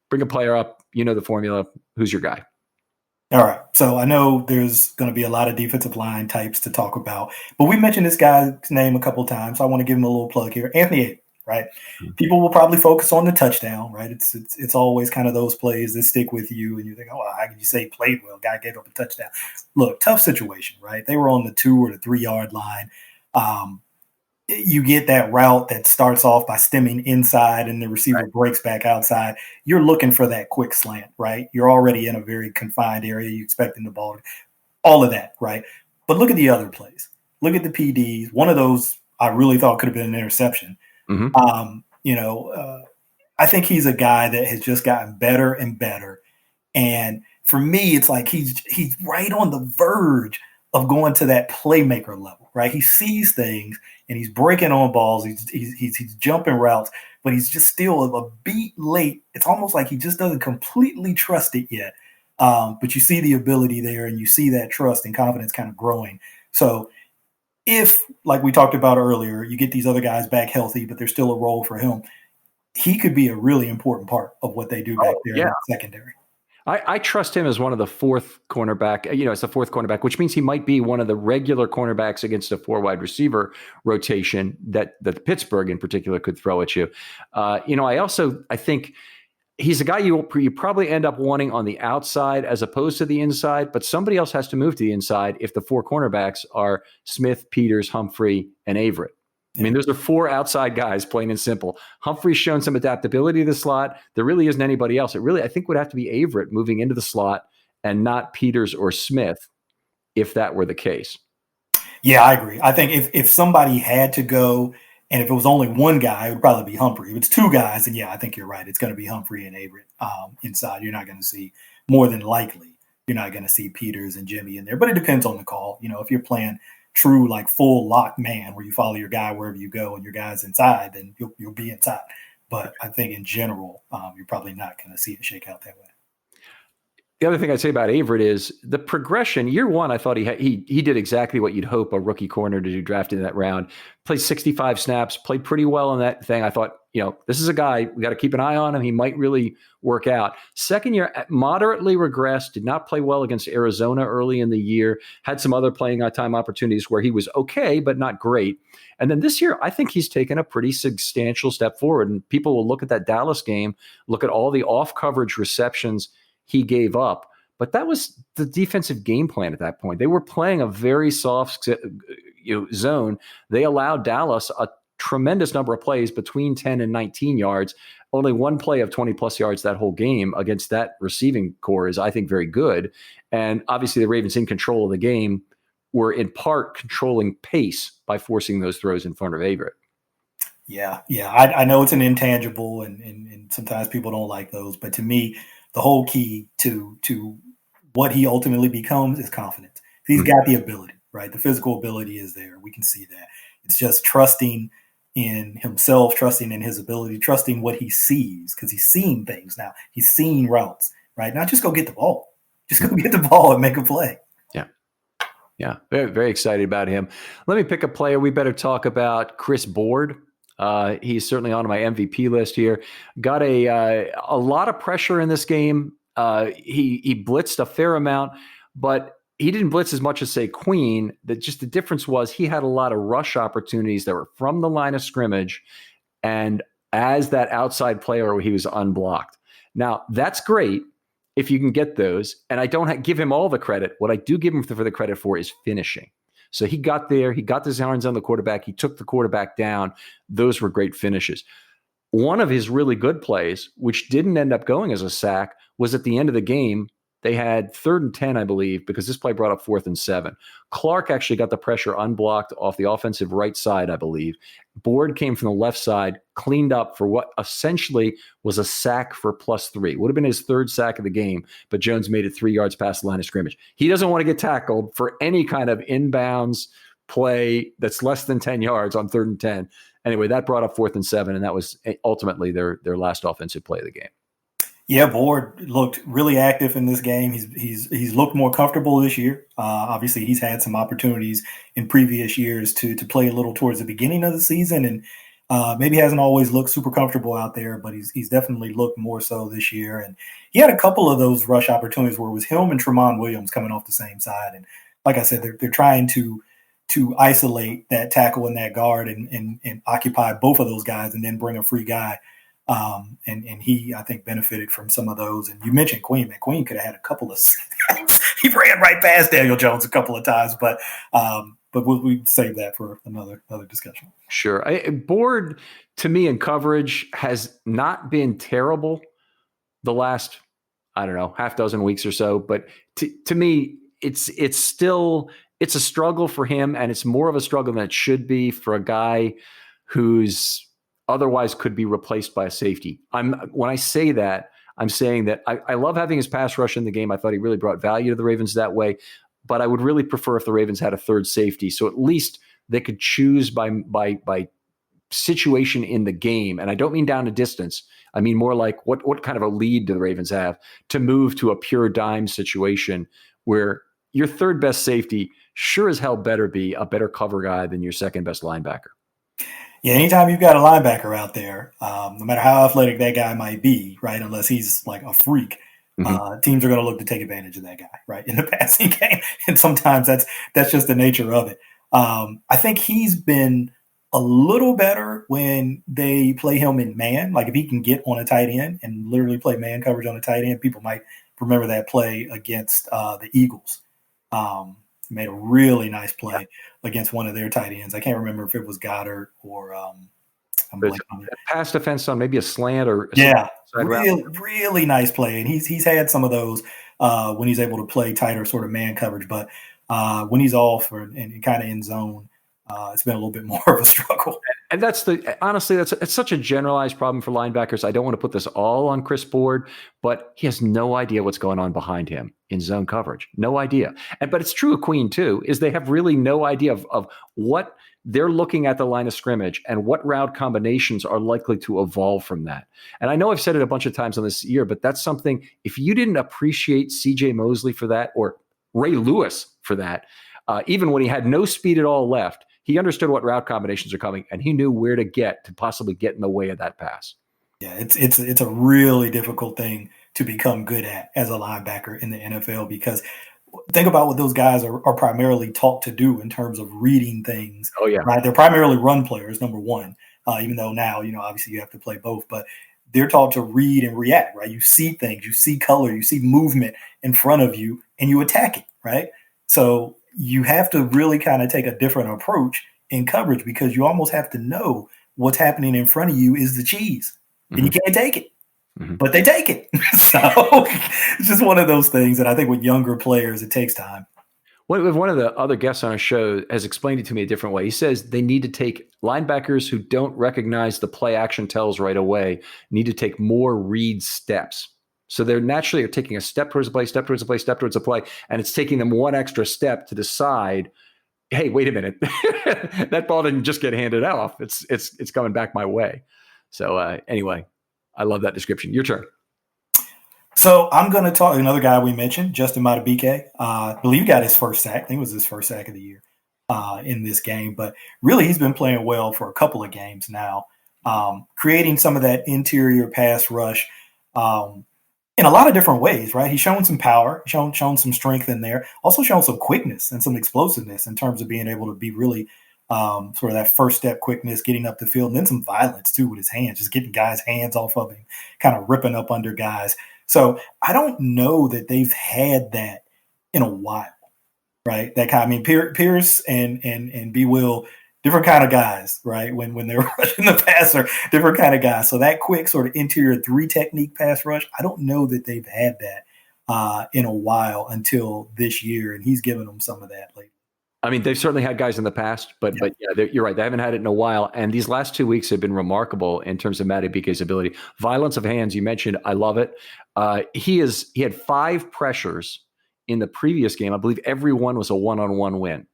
Bring a player up. You know the formula. Who's your guy? All right. So I know there's going to be a lot of defensive line types to talk about, but we mentioned this guy's name a couple of times. So I want to give him a little plug here. Anthony Aiden, right? Mm-hmm. People will probably focus on the touchdown, right? It's always kind of those plays that stick with you, and you think, oh, how can you say he played well? Guy gave up a touchdown. Look, tough situation, right? They were on the 2 or the 3 yard line. You get that route that starts off by stemming inside and the receiver breaks back outside. You're looking for that quick slant, right? You're already in a very confined area. You're expecting the ball, all of that, right? But look at the other plays. Look at the PDs. One of those I really thought could have been an interception. Mm-hmm. I think he's a guy that has just gotten better and better. And for me, it's like he's right on the verge of going to that playmaker level, right? He sees things and he's breaking on balls. He's jumping routes, but he's just still a beat late. It's almost like he just doesn't completely trust it yet. But you see the ability there and you see that trust and confidence kind of growing. So if, like we talked about earlier, you get these other guys back healthy, but there's still a role for him, he could be a really important part of what they do back there in the secondary. I trust him as one of the fourth cornerback, as the fourth cornerback, which means he might be one of the regular cornerbacks against a 4 wide receiver rotation that Pittsburgh in particular could throw at you. I think he's a guy you probably end up wanting on the outside as opposed to the inside, but somebody else has to move to the inside if the 4 cornerbacks are Smith, Peters, Humphrey, and Averett. I mean, those are 4 outside guys, plain and simple. Humphrey's shown some adaptability to the slot. There really isn't anybody else. It really, I think, would have to be Averett moving into the slot and not Peters or Smith if that were the case. Yeah, I agree. I think if somebody had to go, and if it was only one guy, it would probably be Humphrey. If it's 2 guys, then yeah, I think you're right. It's going to be Humphrey and Averett inside. You're not going to see, more than likely, you're not going to see Peters and Jimmy in there. But it depends on the call. If you're playing true, like full lock man where you follow your guy wherever you go and your guy's inside, then you'll be inside. But I think in general, you're probably not going to see it shake out that way. The other thing I'd say about Averett is the progression. Year one, I thought he did exactly what you'd hope a rookie corner to do drafted in that round. Played 65 snaps, played pretty well in that thing. I thought, this is a guy, we got to keep an eye on him. He might really work out. Second year, moderately regressed, did not play well against Arizona early in the year, had some other playing time opportunities where he was okay, but not great. And then this year, I think he's taken a pretty substantial step forward. And people will look at that Dallas game, look at all the off-coverage receptions he gave up, but that was the defensive game plan at that point. They were playing a very soft zone. They allowed Dallas a tremendous number of plays between 10 and 19 yards. Only one play of 20 plus yards that whole game against that receiving core is, I think, very good. And obviously the Ravens in control of the game were in part controlling pace by forcing those throws in front of Averett. Yeah. I know it's an intangible and sometimes people don't like those, but to me, the whole key to what he ultimately becomes is confidence. He's got the ability, right? The physical ability is there. We can see that. It's just trusting in himself, trusting in his ability, trusting what he sees, because he's seeing things now. He's seeing routes, right? Not just go get the ball. Just go get the ball and make a play. Yeah. Very, very excited about him. Let me pick a player. We better talk about Chris Board. He's certainly on my MVP list here. Got a lot of pressure in this game. He blitzed a fair amount. but he didn't blitz as much as, say, Queen. That just the difference was he had a lot of rush opportunities that were from the line of scrimmage and as that outside player where he was unblocked. Now, that's great if you can get those. And I don't give him all the credit. What I do give him for the credit for is finishing. So he got there. He got his hands on the quarterback. He took the quarterback down. Those were great finishes. One of his really good plays, which didn't end up going as a sack, was at the end of the game. They had 3rd and 10, I believe, because this play brought up 4th and 7. Clark actually got the pressure unblocked off the offensive right side, I believe. Board came from the left side, cleaned up for what essentially was a sack for +3. Would have been his 3rd sack of the game, but Jones made it 3 yards past the line of scrimmage. He doesn't want to get tackled for any kind of inbounds play that's less than 10 yards on 3rd and 10. Anyway, that brought up 4th and 7, and that was ultimately their last offensive play of the game. Yeah, Board looked really active in this game. He's looked more comfortable this year. Obviously, he's had some opportunities in previous years to play a little towards the beginning of the season, and maybe hasn't always looked super comfortable out there, but he's definitely looked more so this year. And he had a couple of those rush opportunities where it was him and Tramon Williams coming off the same side. And like I said, they're trying to isolate that tackle and that guard and occupy both of those guys and then bring a free guy. And he, I think, benefited from some of those. And you mentioned Queen. Man, Queen could have had a couple of sacks. He ran right past Daniel Jones a couple of times, but we save that for another discussion. Sure. Board, to me, in coverage has not been terrible the last, I don't know, half dozen weeks or so. But to me, it's still a struggle for him, and it's more of a struggle than it should be for a guy who's otherwise could be replaced by a safety. When I say that, I'm saying that I love having his pass rush in the game. I thought he really brought value to the Ravens that way, but I would really prefer if the Ravens had a 3rd safety, so at least they could choose by situation in the game. And I don't mean down to distance. I mean more like what kind of a lead do the Ravens have to move to a pure dime situation where your 3rd best safety sure as hell better be a better cover guy than your 2nd best linebacker. Yeah, anytime you've got a linebacker out there, no matter how athletic that guy might be, right, unless he's like a freak, teams are going to look to take advantage of that guy, right, in the passing game. And sometimes that's just the nature of it. I think he's been a little better when they play him in man. Like if he can get on a tight end and literally play man coverage on a tight end, people might remember that play against the Eagles. Made a really nice play against one of their tight ends. I can't remember if it was Goddard or pass defense on maybe a slant or really nice play. And he's had some of those when he's able to play tighter sort of man coverage, but when he's off and kind of in zone, it's been a little bit more of a struggle. And honestly, it's such a generalized problem for linebackers. I don't want to put this all on Chris Board, but he has no idea what's going on behind him in zone coverage. No idea. But it's true of Queen too, is they have really no idea of what they're looking at the line of scrimmage and what route combinations are likely to evolve from that. And I know I've said it a bunch of times on this year, but that's something, if you didn't appreciate CJ Mosley for that or Ray Lewis for that, even when he had no speed at all left, he understood what route combinations are coming, and he knew where to possibly get in the way of that pass. Yeah, it's a really difficult thing to become good at as a linebacker in the NFL, because think about what those guys are primarily taught to do in terms of reading things. Oh yeah, right. They're primarily run players, number one. Even though now, obviously you have to play both, but they're taught to read and react. Right, you see things, you see color, you see movement in front of you, and you attack it. Right, so you have to really kind of take a different approach in coverage, because you almost have to know what's happening in front of you is the cheese, and you can't take it, but they take it. So it's just one of those things that I think with younger players, it takes time. One of the other guests on our show has explained it to me a different way. He says they need to take linebackers who don't recognize the play action tells right away, need to take more read steps. So they're naturally taking a step towards a play, step towards a play, step towards a play, and it's taking them one extra step to decide, hey, wait a minute, that ball didn't just get handed off. It's coming back my way. So anyway, I love that description. Your turn. So I'm going to talk another guy we mentioned, Justin Madubuike. I believe he got his first sack. I think it was his first sack of the year in this game. But really, he's been playing well for a couple of games now, creating some of that interior pass rush. And in a lot of different ways, right? He's shown some power, shown some strength in there, also shown some quickness and some explosiveness in terms of being able to be really sort of that first step quickness, getting up the field, and then some violence too with his hands, just getting guys' hands off of him, kind of ripping up under guys. So I don't know that they've had that in a while, right? That kind. I mean, Pierce and B. Will, different kind of guys, right? When they're rushing the passer, different kind of guys. So that quick sort of interior 3 technique pass rush, I don't know that they've had that in a while until this year, and he's given them some of that lately. I mean, they've certainly had guys in the past, but yeah, you're right. They haven't had it in a while. And these last 2 weeks have been remarkable in terms of Madubuike's ability. Violence of hands, you mentioned, I love it. He had 5 pressures in the previous game. I believe every one was a one-on-one win.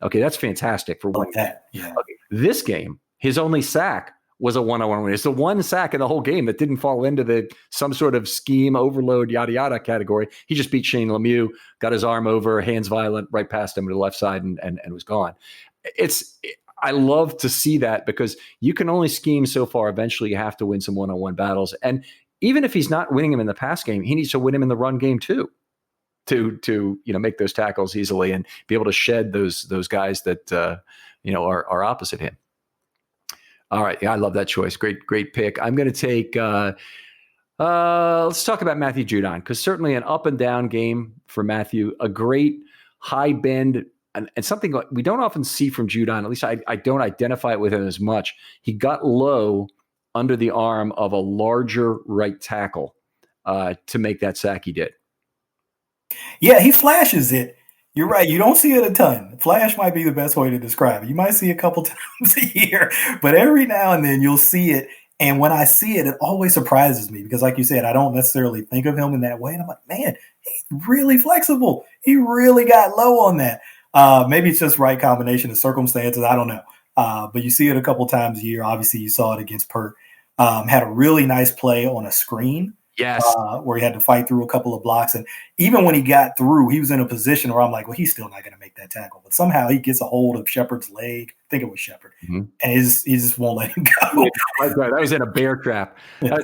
Okay, that's fantastic for one. Like that, yeah. Okay. This game, his only sack was a one-on-one win. It's the one sack in the whole game that didn't fall into some sort of scheme, overload, yada, yada category. He just beat Shane Lemieux, got his arm over, hands violent, right past him to the left side and was gone. I love to see that because you can only scheme so far. Eventually you have to win some one-on-one battles. And even if he's not winning him in the pass game, he needs to win him in the run game too, to make those tackles easily and be able to shed those guys that are opposite him. All right. Yeah, I love that choice. Great pick. I'm going to take, let's talk about Matthew Judon, because certainly an up and down game for Matthew, a great high bend, and something like we don't often see from Judon. At least I don't identify it with him as much. He got low under the arm of a larger right tackle to make that sack he did. Yeah, he flashes it. You're right. You don't see it a ton. Flash might be the best way to describe it. You might see it a couple times a year, but every now and then you'll see it. And when I see it, it always surprises me because, like you said, I don't necessarily think of him in that way. And I'm like, man, he's really flexible. He really got low on that. Maybe it's just right combination of circumstances. I don't know. But you see it a couple times a year. Obviously, you saw it against Pert. Had a really nice play on a screen. Yes. Where he had to fight through a couple of blocks. And even when he got through, he was in a position where I'm like, well, he's still not going to make that tackle. But somehow he gets a hold of Shepard's leg. I think it was Shepard. Mm-hmm. And he just won't let him go. Right. That was in a bear trap. Yeah.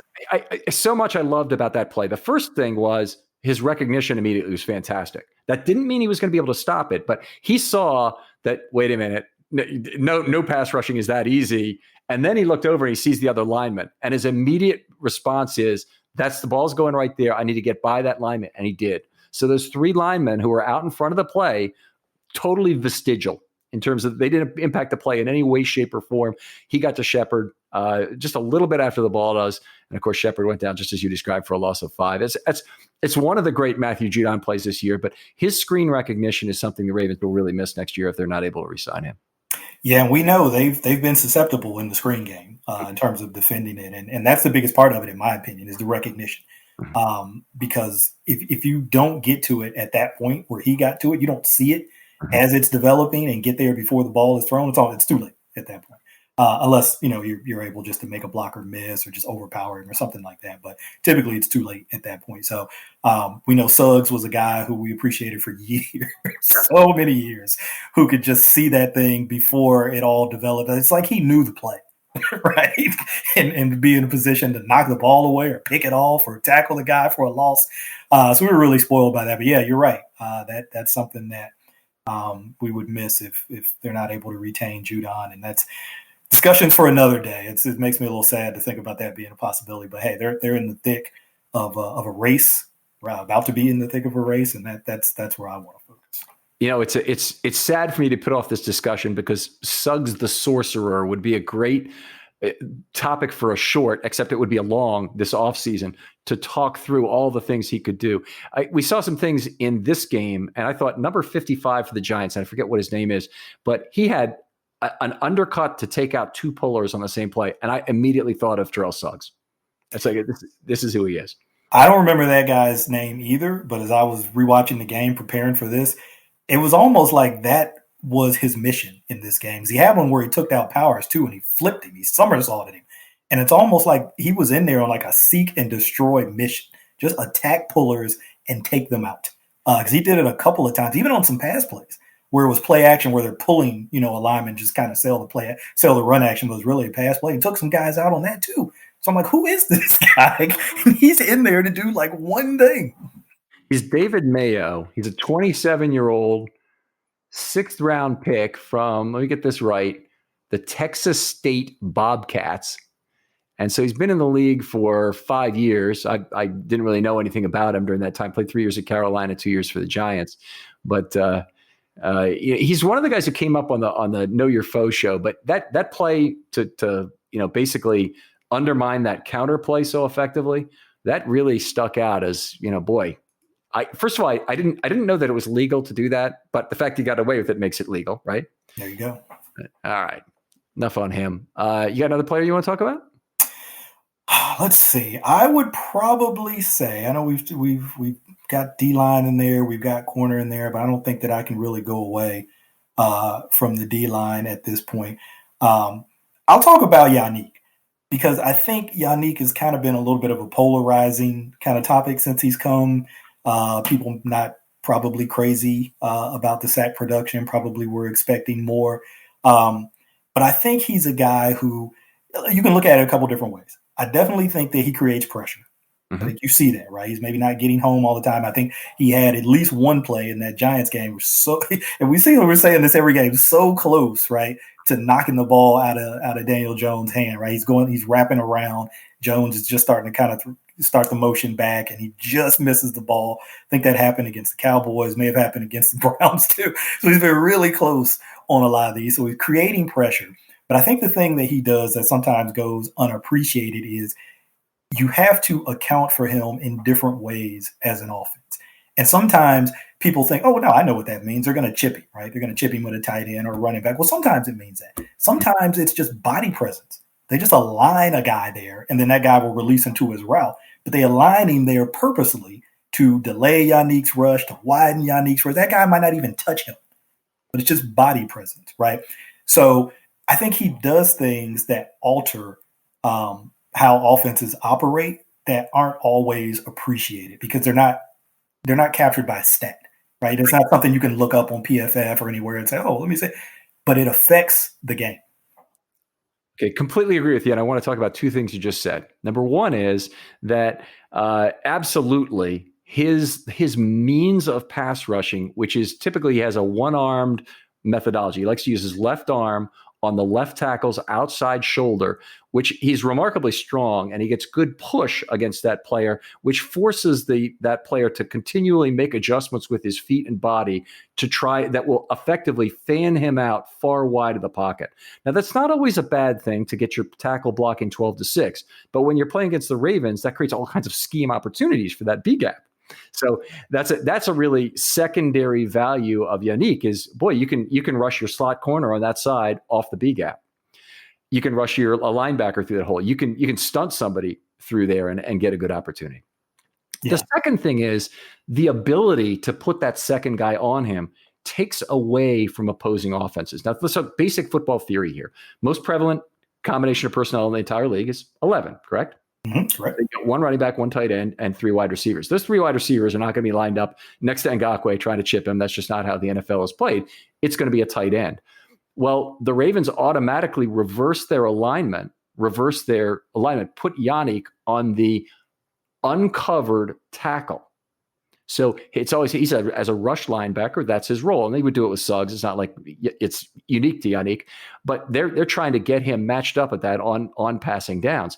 So much I loved about that play. The first thing was his recognition immediately was fantastic. That didn't mean he was going to be able to stop it, but he saw that, wait a minute, no pass rushing is that easy. And then he looked over and he sees the other lineman. And his immediate response is, the ball's going right there. I need to get by that lineman. And he did. So those 3 linemen who were out in front of the play, totally vestigial in terms of they didn't impact the play in any way, shape, or form. He got to Shepard just a little bit after the ball does. And of course, Shepard went down just as you described for a loss of 5. It's one of the great Matthew Judon plays this year, but his screen recognition is something the Ravens will really miss next year if they're not able to re-sign him. Yeah, and we know they've been susceptible in the screen game in terms of defending it, and that's the biggest part of it, in my opinion, is the recognition. Because if you don't get to it at that point where he got to it, you don't see it as it's developing and get there before the ball is thrown. It's too late at that point, unless you're able just to make a blocker miss or just overpower him or something like that. But typically, it's too late at that point. So we know Suggs was a guy who we appreciated for years, so many years, who could just see that thing before it all developed. It's like he knew the play, right? And be in a position to knock the ball away or pick it off or tackle the guy for a loss. So we were really spoiled by that. But yeah, you're right. That's something that we would miss if they're not able to retain Judon, and that's discussions for another day. It makes me a little sad to think about that being a possibility. But hey, they're in the thick of a race. We're about to be in the thick of a race, and that's where I want to focus. It's sad for me to put off this discussion because Suggs the Sorcerer would be a great topic for a short, except it would be a long this offseason to talk through all the things he could do. We saw some things in this game, and I thought number 55 for the Giants, and I forget what his name is, but he had an undercut to take out 2 pullers on the same play, and I immediately thought of Terrell Suggs. It's like this is who he is. I don't remember that guy's name either, but as I was rewatching the game, preparing for this, it was almost like that was his mission in this game. He had one where he took out Powers too, and he flipped him, he somersaulted him, and it's almost like he was in there on like a seek and destroy mission, just attack pullers and take them out. Because he did it a couple of times, even on some pass plays, where it was play action, where they're pulling, a lineman just kind of sell the run action, but it was really a pass play. He took some guys out on that too. So I'm like, who is this guy? And he's in there to do like one thing. He's David Mayo. He's a 27-year-old 6th round pick from, let me get this right, the Texas State Bobcats. And so he's been in the league for 5 years. I didn't really know anything about him during that time. Played 3 years at Carolina, 2 years for the Giants. But he's one of the guys who came up on the Know Your Foe show. But that play to basically undermine that counter play so effectively, that really stuck out as, boy. First of all, I didn't know that it was legal to do that, but the fact he got away with it makes it legal, right? There you go. All right, enough on him. You got another player you want to talk about? Let's see. I would probably say, I know we've got D-line in there, we've got corner in there, but I don't think that I can really go away from the D-line at this point. I'll talk about Yannick, because I think Yannick has kind of been a little bit of a polarizing kind of topic since he's come. People not probably crazy about the sack production, probably were expecting more. But I think he's a guy who you can look at it a couple different ways. I definitely think that he creates pressure. Mm-hmm. I think you see that, right? He's maybe not getting home all the time. I think he had at least one play in that Giants game. And we're saying this every game, so close, right, to knocking the ball out of Daniel Jones' hand, right? He's wrapping around. Jones is just starting to kind of start the motion back, and he just misses the ball. I think that happened against the Cowboys, may have happened against the Browns too. So he's been really close on a lot of these. So he's creating pressure. But I think the thing that he does that sometimes goes unappreciated is you have to account for him in different ways as an offense. And sometimes people think, oh, no, I know what that means. They're going to chip him, right? They're going to chip him with a tight end or a running back. Well, sometimes it means that. Sometimes it's just body presence. They just align a guy there, and then that guy will release into his route. But they align him there purposely to delay Yannick's rush, to widen Yannick's rush. That guy might not even touch him, but it's just body presence, right? So I think he does things that alter how offenses operate that aren't always appreciated because they're not captured by stat, right? It's not something you can look up on PFF or anywhere and say, oh, let me say, but it affects the game. Okay, completely agree with you. And I want to talk about two things you just said. Number one is that absolutely his means of pass rushing, which is typically he has a one-armed methodology. He likes to use his left arm on the left tackle's outside shoulder, which he's remarkably strong, and he gets good push against that player, which forces that player to continually make adjustments with his feet and body to try that will effectively fan him out far wide of the pocket. Now, that's not always a bad thing to get your tackle blocking 12-6, but when you're playing against the Ravens, that creates all kinds of scheme opportunities for that B gap. So that's a really secondary value of Yannick is, boy, you can rush your slot corner on that side off the B gap. You can rush a linebacker through that hole. You can stunt somebody through there and get a good opportunity. Yeah. The second thing is the ability to put that second guy on him takes away from opposing offenses. Now, let's have basic football theory here. Most prevalent combination of personnel in the entire league is 11, correct? Mm-hmm, right. They get one running back, one tight end, and 3 wide receivers. Those 3 wide receivers are not going to be lined up next to Ngakoue trying to chip him. That's just not how the NFL is played. It's going to be a tight end. Well, the Ravens automatically reverse their alignment, put Yannick on the uncovered tackle. So it's always, as a rush linebacker, that's his role. And they would do it with Suggs. It's not like it's unique to Yannick, but they're trying to get him matched up at that on passing downs.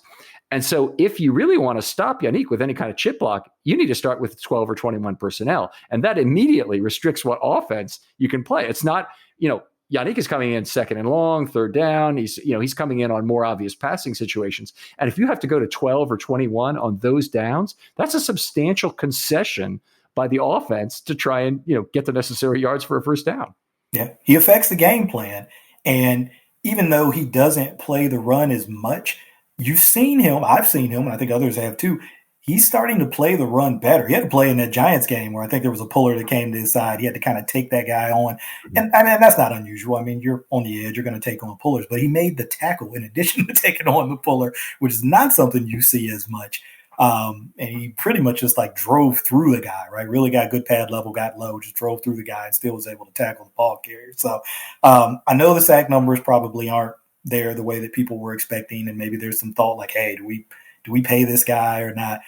And so if you really want to stop Yannick with any kind of chip block, you need to start with 12 or 21 personnel. And that immediately restricts what offense you can play. It's not, Yannick is coming in second and long, third down. He's coming in on more obvious passing situations. And if you have to go to 12 or 21 on those downs, that's a substantial concession by the offense to try and, get the necessary yards for a first down. Yeah, he affects the game plan. And even though he doesn't play the run as much, you've seen him, I've seen him, and I think others have too. He's starting to play the run better. He had to play in that Giants game where I think there was a puller that came to his side. He had to kind of take that guy on. And I mean, that's not unusual. I mean, you're on the edge, you're going to take on pullers. But he made the tackle in addition to taking on the puller, which is not something you see as much. And he pretty much just like drove through the guy, right? Really got good pad level, got low, just drove through the guy and still was able to tackle the ball carrier. So I know the sack numbers probably aren't there the way that people were expecting, and maybe there's some thought like, hey, do we pay this guy or not?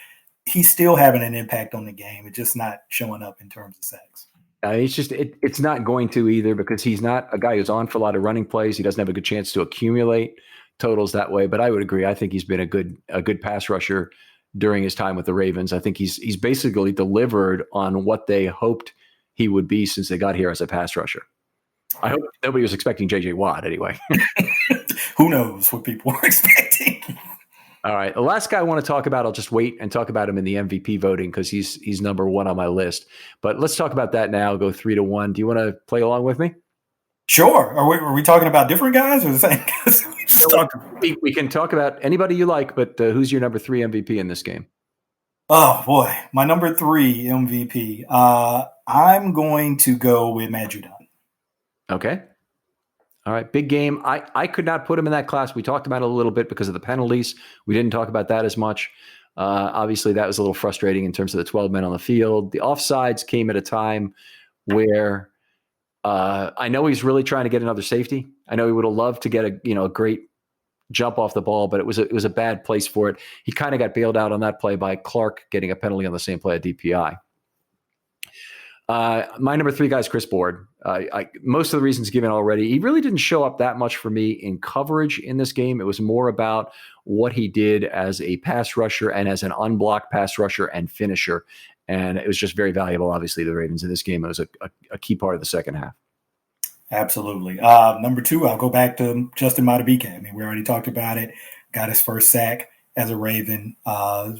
He's still having an impact on the game. It's just not showing up in terms of sacks. It's not going to either, because he's not a guy who's on for a lot of running plays. He doesn't have a good chance to accumulate totals that way. But I would agree. I think he's been a good pass rusher during his time with the Ravens. I think he's basically delivered on what they hoped he would be since they got here as a pass rusher. I hope nobody was expecting J.J. Watt anyway. Who knows what people were expecting? All right. The last guy I want to talk about, I'll just wait and talk about him in the MVP voting because he's number one on my list. But let's talk about that now. Go 3-1. Do you want to play along with me? Sure. Are we talking about different guys or the same guys? We can talk about anybody you like, but who's your number 3 MVP in this game? Oh, boy. My number 3 MVP. I'm going to go with Matt Judon. Okay. All right. Big game. I could not put him in that class. We talked about it a little bit because of the penalties. We didn't talk about that as much. Obviously, that was a little frustrating in terms of the 12 men on the field. The offsides came at a time where I know he's really trying to get another safety. I know he would have loved to get a great jump off the ball, but it was a bad place for it. He kind of got bailed out on that play by Clark getting a penalty on the same play at DPI. My number 3 guy is Chris Board. Most of the reasons given already. He really didn't show up that much for me in coverage in this game. It was more about what he did as a pass rusher and as an unblocked pass rusher and finisher. And it was just very valuable, obviously, to the Ravens in this game. It was a key part of the second half. Absolutely. Number 2, I'll go back to Justin Madubuike. I mean, we already talked about it. Got his first sack as a Raven.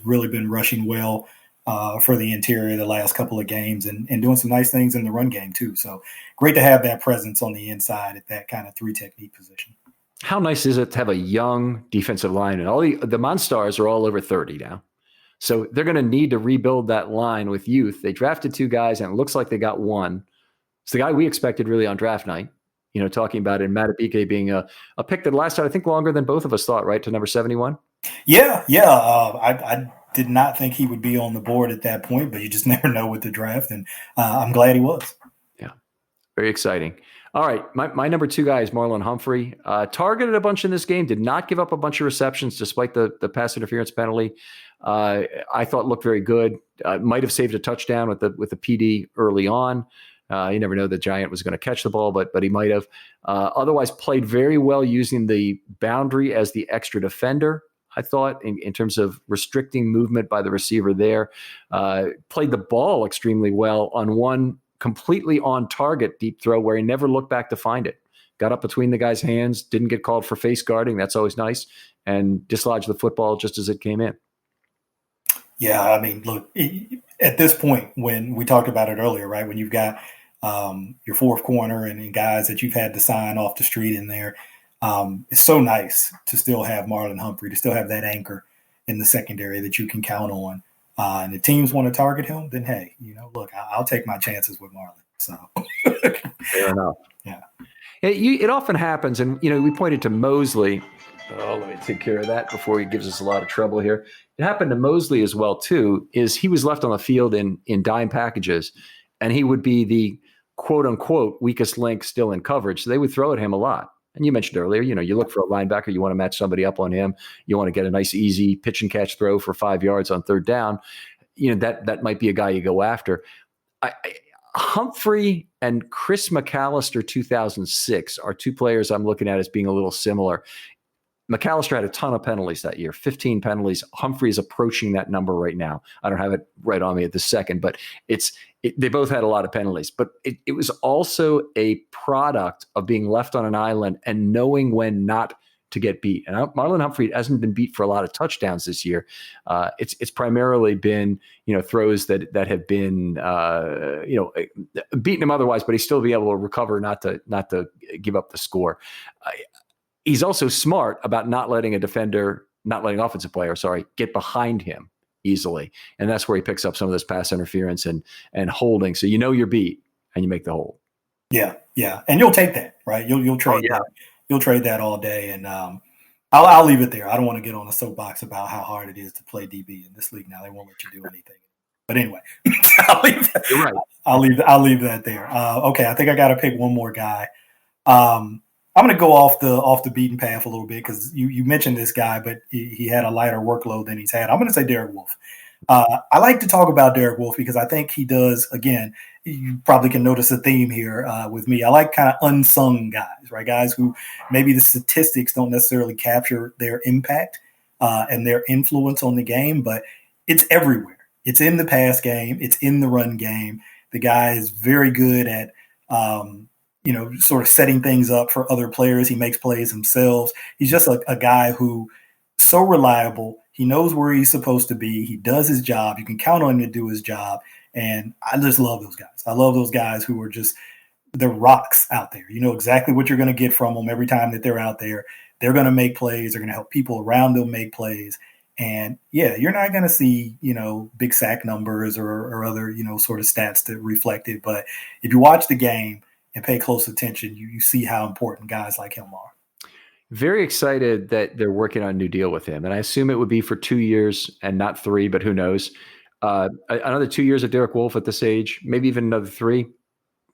Really been rushing well for the interior the last couple of games and doing some nice things in the run game too. So great to have that presence on the inside at that kind of 3 technique position. How nice is it to have a young defensive line? And all the Monstars are all over 30 now. So they're going to need to rebuild that line with youth. They drafted 2 guys and it looks like they got one. It's the guy we expected really on draft night, talking about it, Madubuike being a pick that lasted, I think, longer than both of us thought, right? To number 71. Yeah. I did not think he would be on the board at that point, but you just never know with the draft. And I'm glad he was. Yeah. Very exciting. All right. My number 2 guy is Marlon Humphrey. Targeted a bunch in this game, did not give up a bunch of receptions despite the pass interference penalty. I thought looked very good. Might have saved a touchdown with the PD early on. You never know the Giant was going to catch the ball, but he might have. Otherwise played very well using the boundary as the extra defender. I thought in terms of restricting movement by the receiver there, played the ball extremely well on one completely on target deep throw where he never looked back to find it. Got up between the guy's hands, didn't get called for face guarding. That's always nice. And dislodged the football just as it came in. Yeah. I mean, look, at this point, when we talked about it earlier, right, when you've got your 4th corner and guys that you've had to sign off the street in there, it's so nice to still have Marlon Humphrey, to still have that anchor in the secondary that you can count on. And the teams want to target him, then, hey, look, I'll take my chances with Marlon. So fair enough. Yeah. It often happens. And, we pointed to Mosley. Oh, let me take care of that before he gives us a lot of trouble here. It happened to Mosley as well, too, is he was left on the field in dime packages, and he would be the quote-unquote weakest link still in coverage. So they would throw at him a lot. And you mentioned earlier, you look for a linebacker, you want to match somebody up on him. You want to get a nice, easy pitch and catch throw for 5 yards on 3rd down. That might be a guy you go after. Humphrey and Chris McAllister 2006 are 2 players I'm looking at as being a little similar. McAllister had a ton of penalties that year, 15 penalties. Humphrey is approaching that number right now. I don't have it right on me at this second, but they both had a lot of penalties. But it was also a product of being left on an island and knowing when not to get beat. And Marlon Humphrey hasn't been beat for a lot of touchdowns this year. It's primarily been throws that have been beating him otherwise, but he's still be able to recover, not to give up the score. He's also smart about not letting offensive player, get behind him easily. And that's where he picks up some of this pass interference and holding. So you're beat and you make the hold. Yeah. Yeah. And you'll take that, right? You'll trade that. You'll trade that all day. And I'll leave it there. I don't want to get on a soapbox about how hard it is to play DB in this league now. They won't let you do anything. But anyway, I'll leave that. You're right. I'll leave that there. Okay. I think I got to pick one more guy. I'm going to go off the beaten path a little bit because you mentioned this guy, but he had a lighter workload than he's had. I'm going to say Derek Wolfe. I like to talk about Derek Wolfe because I think he does, again, you probably can notice a theme here with me. I like kind of unsung guys, right? Guys who maybe the statistics don't necessarily capture their impact and their influence on the game, but it's everywhere. It's in the pass game. It's in the run game. The guy is very good at, sort of setting things up for other players. He makes plays himself. He's just a guy who so reliable. He knows where he's supposed to be. He does his job. You can count on him to do his job. And I just love those guys. I love those guys who are just, they're rocks out there. You know exactly what you're going to get from them every time that they're out there. They're going to make plays. They're going to help people around them make plays. And yeah, you're not going to see, big sack numbers or other, sort of stats that reflect it. But if you watch the game and pay close attention, you see how important guys like him are. Very excited that they're working on a new deal with him. And I assume it would be for 2 years and not 3, but who knows? Another 2 years of Derek Wolfe at this age, maybe even another 3.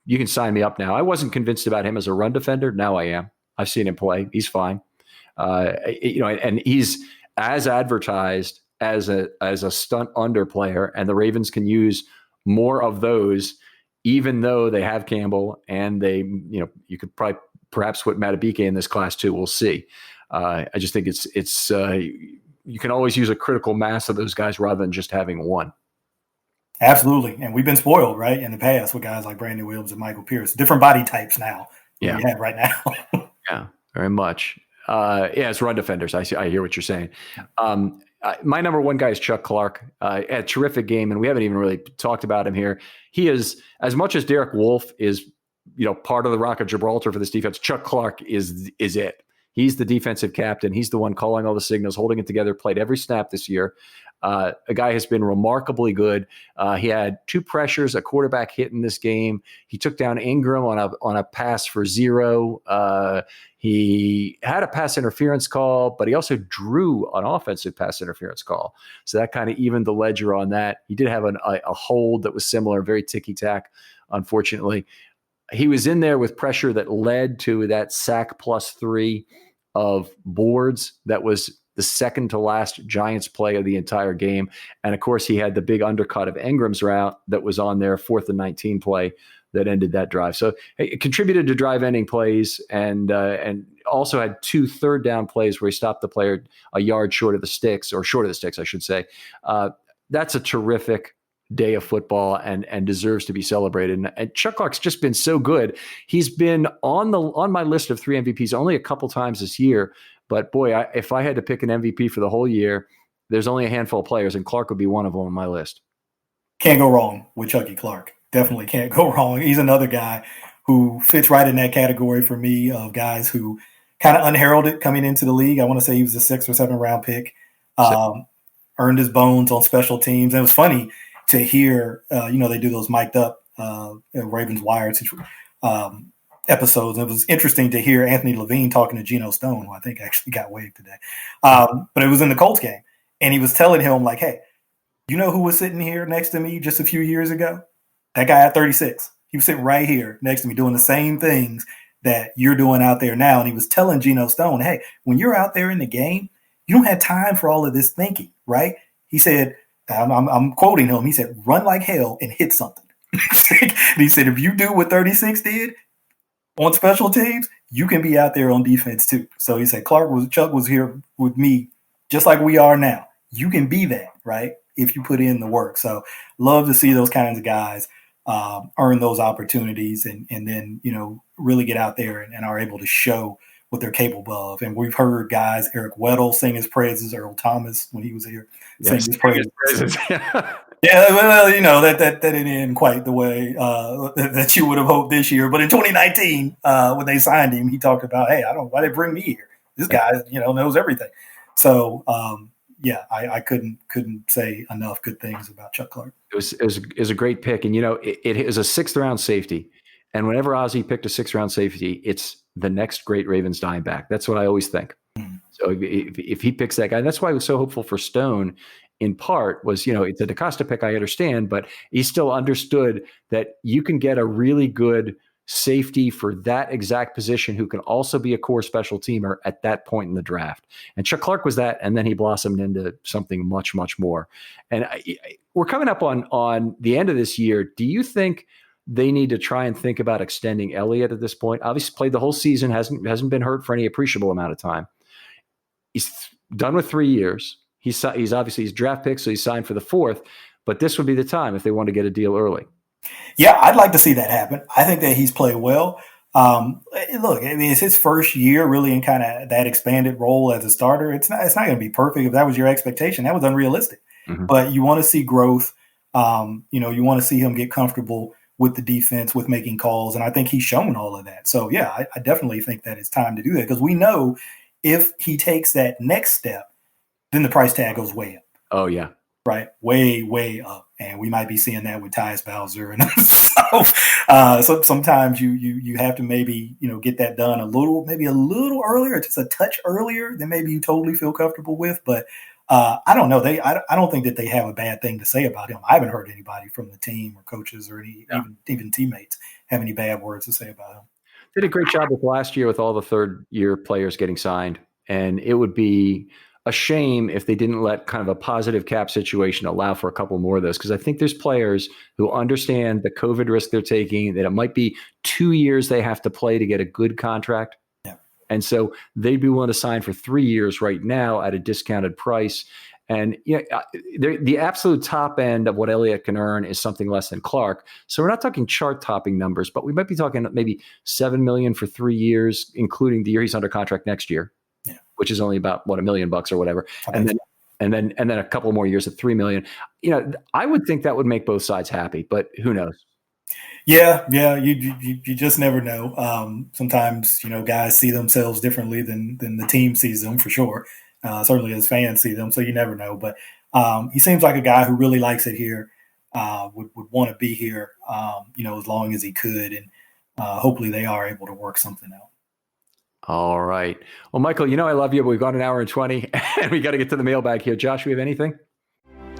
You can sign me up now. I wasn't convinced about him as a run defender. Now I am. I've seen him play. He's fine. And he's as advertised as a stunt under player, and the Ravens can use more of those, even though they have Campbell and you could probably perhaps put Matabike in this class too. We'll see. I just think it's you can always use a critical mass of those guys rather than just having one. Absolutely. And we've been spoiled, right, in the past with guys like Brandon Williams and Michael Pierce. Different body types now than we have right now. Yeah, very much. It's run defenders. I hear what you're saying. My number one guy is Chuck Clark. A terrific game, and we haven't even really talked about him here. He is, as much as Derek Wolfe is, part of the Rock of Gibraltar for this defense, Chuck Clark is it. He's the defensive captain. He's the one calling all the signals, holding it together, played every snap this year. A guy has been remarkably good. He had 2 pressures, a quarterback hit in this game. He took down Ingram on a pass for 0. He had a pass interference call, but he also drew an offensive pass interference call. So that kind of evened the ledger on that. He did have a hold that was similar, very ticky-tack, unfortunately. He was in there with pressure that led to that sack +3 of boards. That was the second to last Giants play of the entire game. And of course, he had the big undercut of Ingram's route that was on their 4th and 19 play that ended that drive. So it contributed to drive ending plays and also had 2 third down plays where he stopped the player a yard short of the sticks, I should say. That's a terrific day of football and deserves to be celebrated. And Chuck Clark's just been so good. He's been on my list of 3 MVPs only a couple times this year. But boy, if I had to pick an MVP for the whole year, there's only a handful of players, and Clark would be one of them on my list. Can't go wrong with Chucky Clark. Definitely can't go wrong. He's another guy who fits right in that category for me of guys who kind of unheralded coming into the league. I want to say he was a 6th or 7th round pick, earned his bones on special teams. And it was funny to hear, they do those mic'd up Ravens Wired episodes. It was interesting to hear Anthony Levine talking to Geno Stone, who I think actually got waived today. But it was in the Colts game. And he was telling him, like, hey, you know who was sitting here next to me just a few years ago? That guy at 36. He was sitting right here next to me doing the same things that you're doing out there now. And he was telling Geno Stone, hey, when you're out there in the game, you don't have time for all of this thinking, right? He said, I'm quoting him. He said, run like hell and hit something. And he said, if you do what 36 did on special teams, you can be out there on defense too. So he said, Chuck was here with me just like we are now. You can be that, right, if you put in the work. So love to see those kinds of guys earn those opportunities and then, really get out there and are able to show what they're capable of. And we've heard guys, Eric Weddle sing his praises, Earl Thomas when he was here, sing his praises. Yeah, well, that didn't end quite the way that you would have hoped this year. But in 2019, when they signed him, he talked about, hey, why they bring me here? This guy, knows everything. So, I couldn't say enough good things about Chuck Clark. It was a great pick. And, it is a 6th round safety. And whenever Ozzie picked a 6th round safety, it's the next great Ravens dime back. That's what I always think. Mm-hmm. So if he picks that guy, that's why I was so hopeful for Stone. In part was, it's a DaCosta pick, I understand, but he still understood that you can get a really good safety for that exact position who can also be a core special teamer at that point in the draft. And Chuck Clark was that, and then he blossomed into something much, much more. And we're coming up on the end of this year. Do you think they need to try and think about extending Elliott at this point? Obviously played the whole season, hasn't been hurt for any appreciable amount of time. He's done with 3 years. He's obviously he's draft pick, so he's signed for the 4th, but this would be the time if they want to get a deal early. Yeah, I'd like to see that happen. I think that he's played well. Look, I mean, it's his first year really in kind of that expanded role as a starter. It's not going to be perfect. If that was your expectation, that was unrealistic. Mm-hmm. But you want to see growth. You want to see him get comfortable with the defense, with making calls. And I think he's shown all of that. So, yeah, I definitely think that it's time to do that, because we know if he takes that next step, then the price tag goes way up. Oh, yeah. Right. Way, way up. And we might be seeing that with Tyus Bowser. And so sometimes you have to maybe, get that done maybe a little earlier, just a touch earlier than maybe you totally feel comfortable with. But I don't know. I don't think that they have a bad thing to say about him. I haven't heard anybody from the team or coaches or even teammates have any bad words to say about him. Did a great job with last year with all the third-year players getting signed. And it would be a shame if they didn't let kind of a positive cap situation allow for a couple more of those, because I think there's players who understand the COVID risk they're taking, that it might be 2 years they have to play to get a good contract. Yeah. And so they'd be willing to sign for 3 years right now at a discounted price. And the absolute top end of what Elliott can earn is something less than Clark. So we're not talking chart-topping numbers, but we might be talking maybe $7 million for 3 years, including the year he's under contract next year. Yeah. Which is only about $1 million or whatever. And then a couple more years at $3 million. I would think that would make both sides happy, but who knows? Yeah. You just never know. Sometimes, guys see themselves differently than the team sees them, for sure. Certainly as fans see them. So you never know, but he seems like a guy who really likes it here, would want to be here, as long as he could. And hopefully they are able to work something out. All right. Well, Michael, I love you, but we've got an hour and 20 and we got to get to the mailbag here. Josh, we have anything?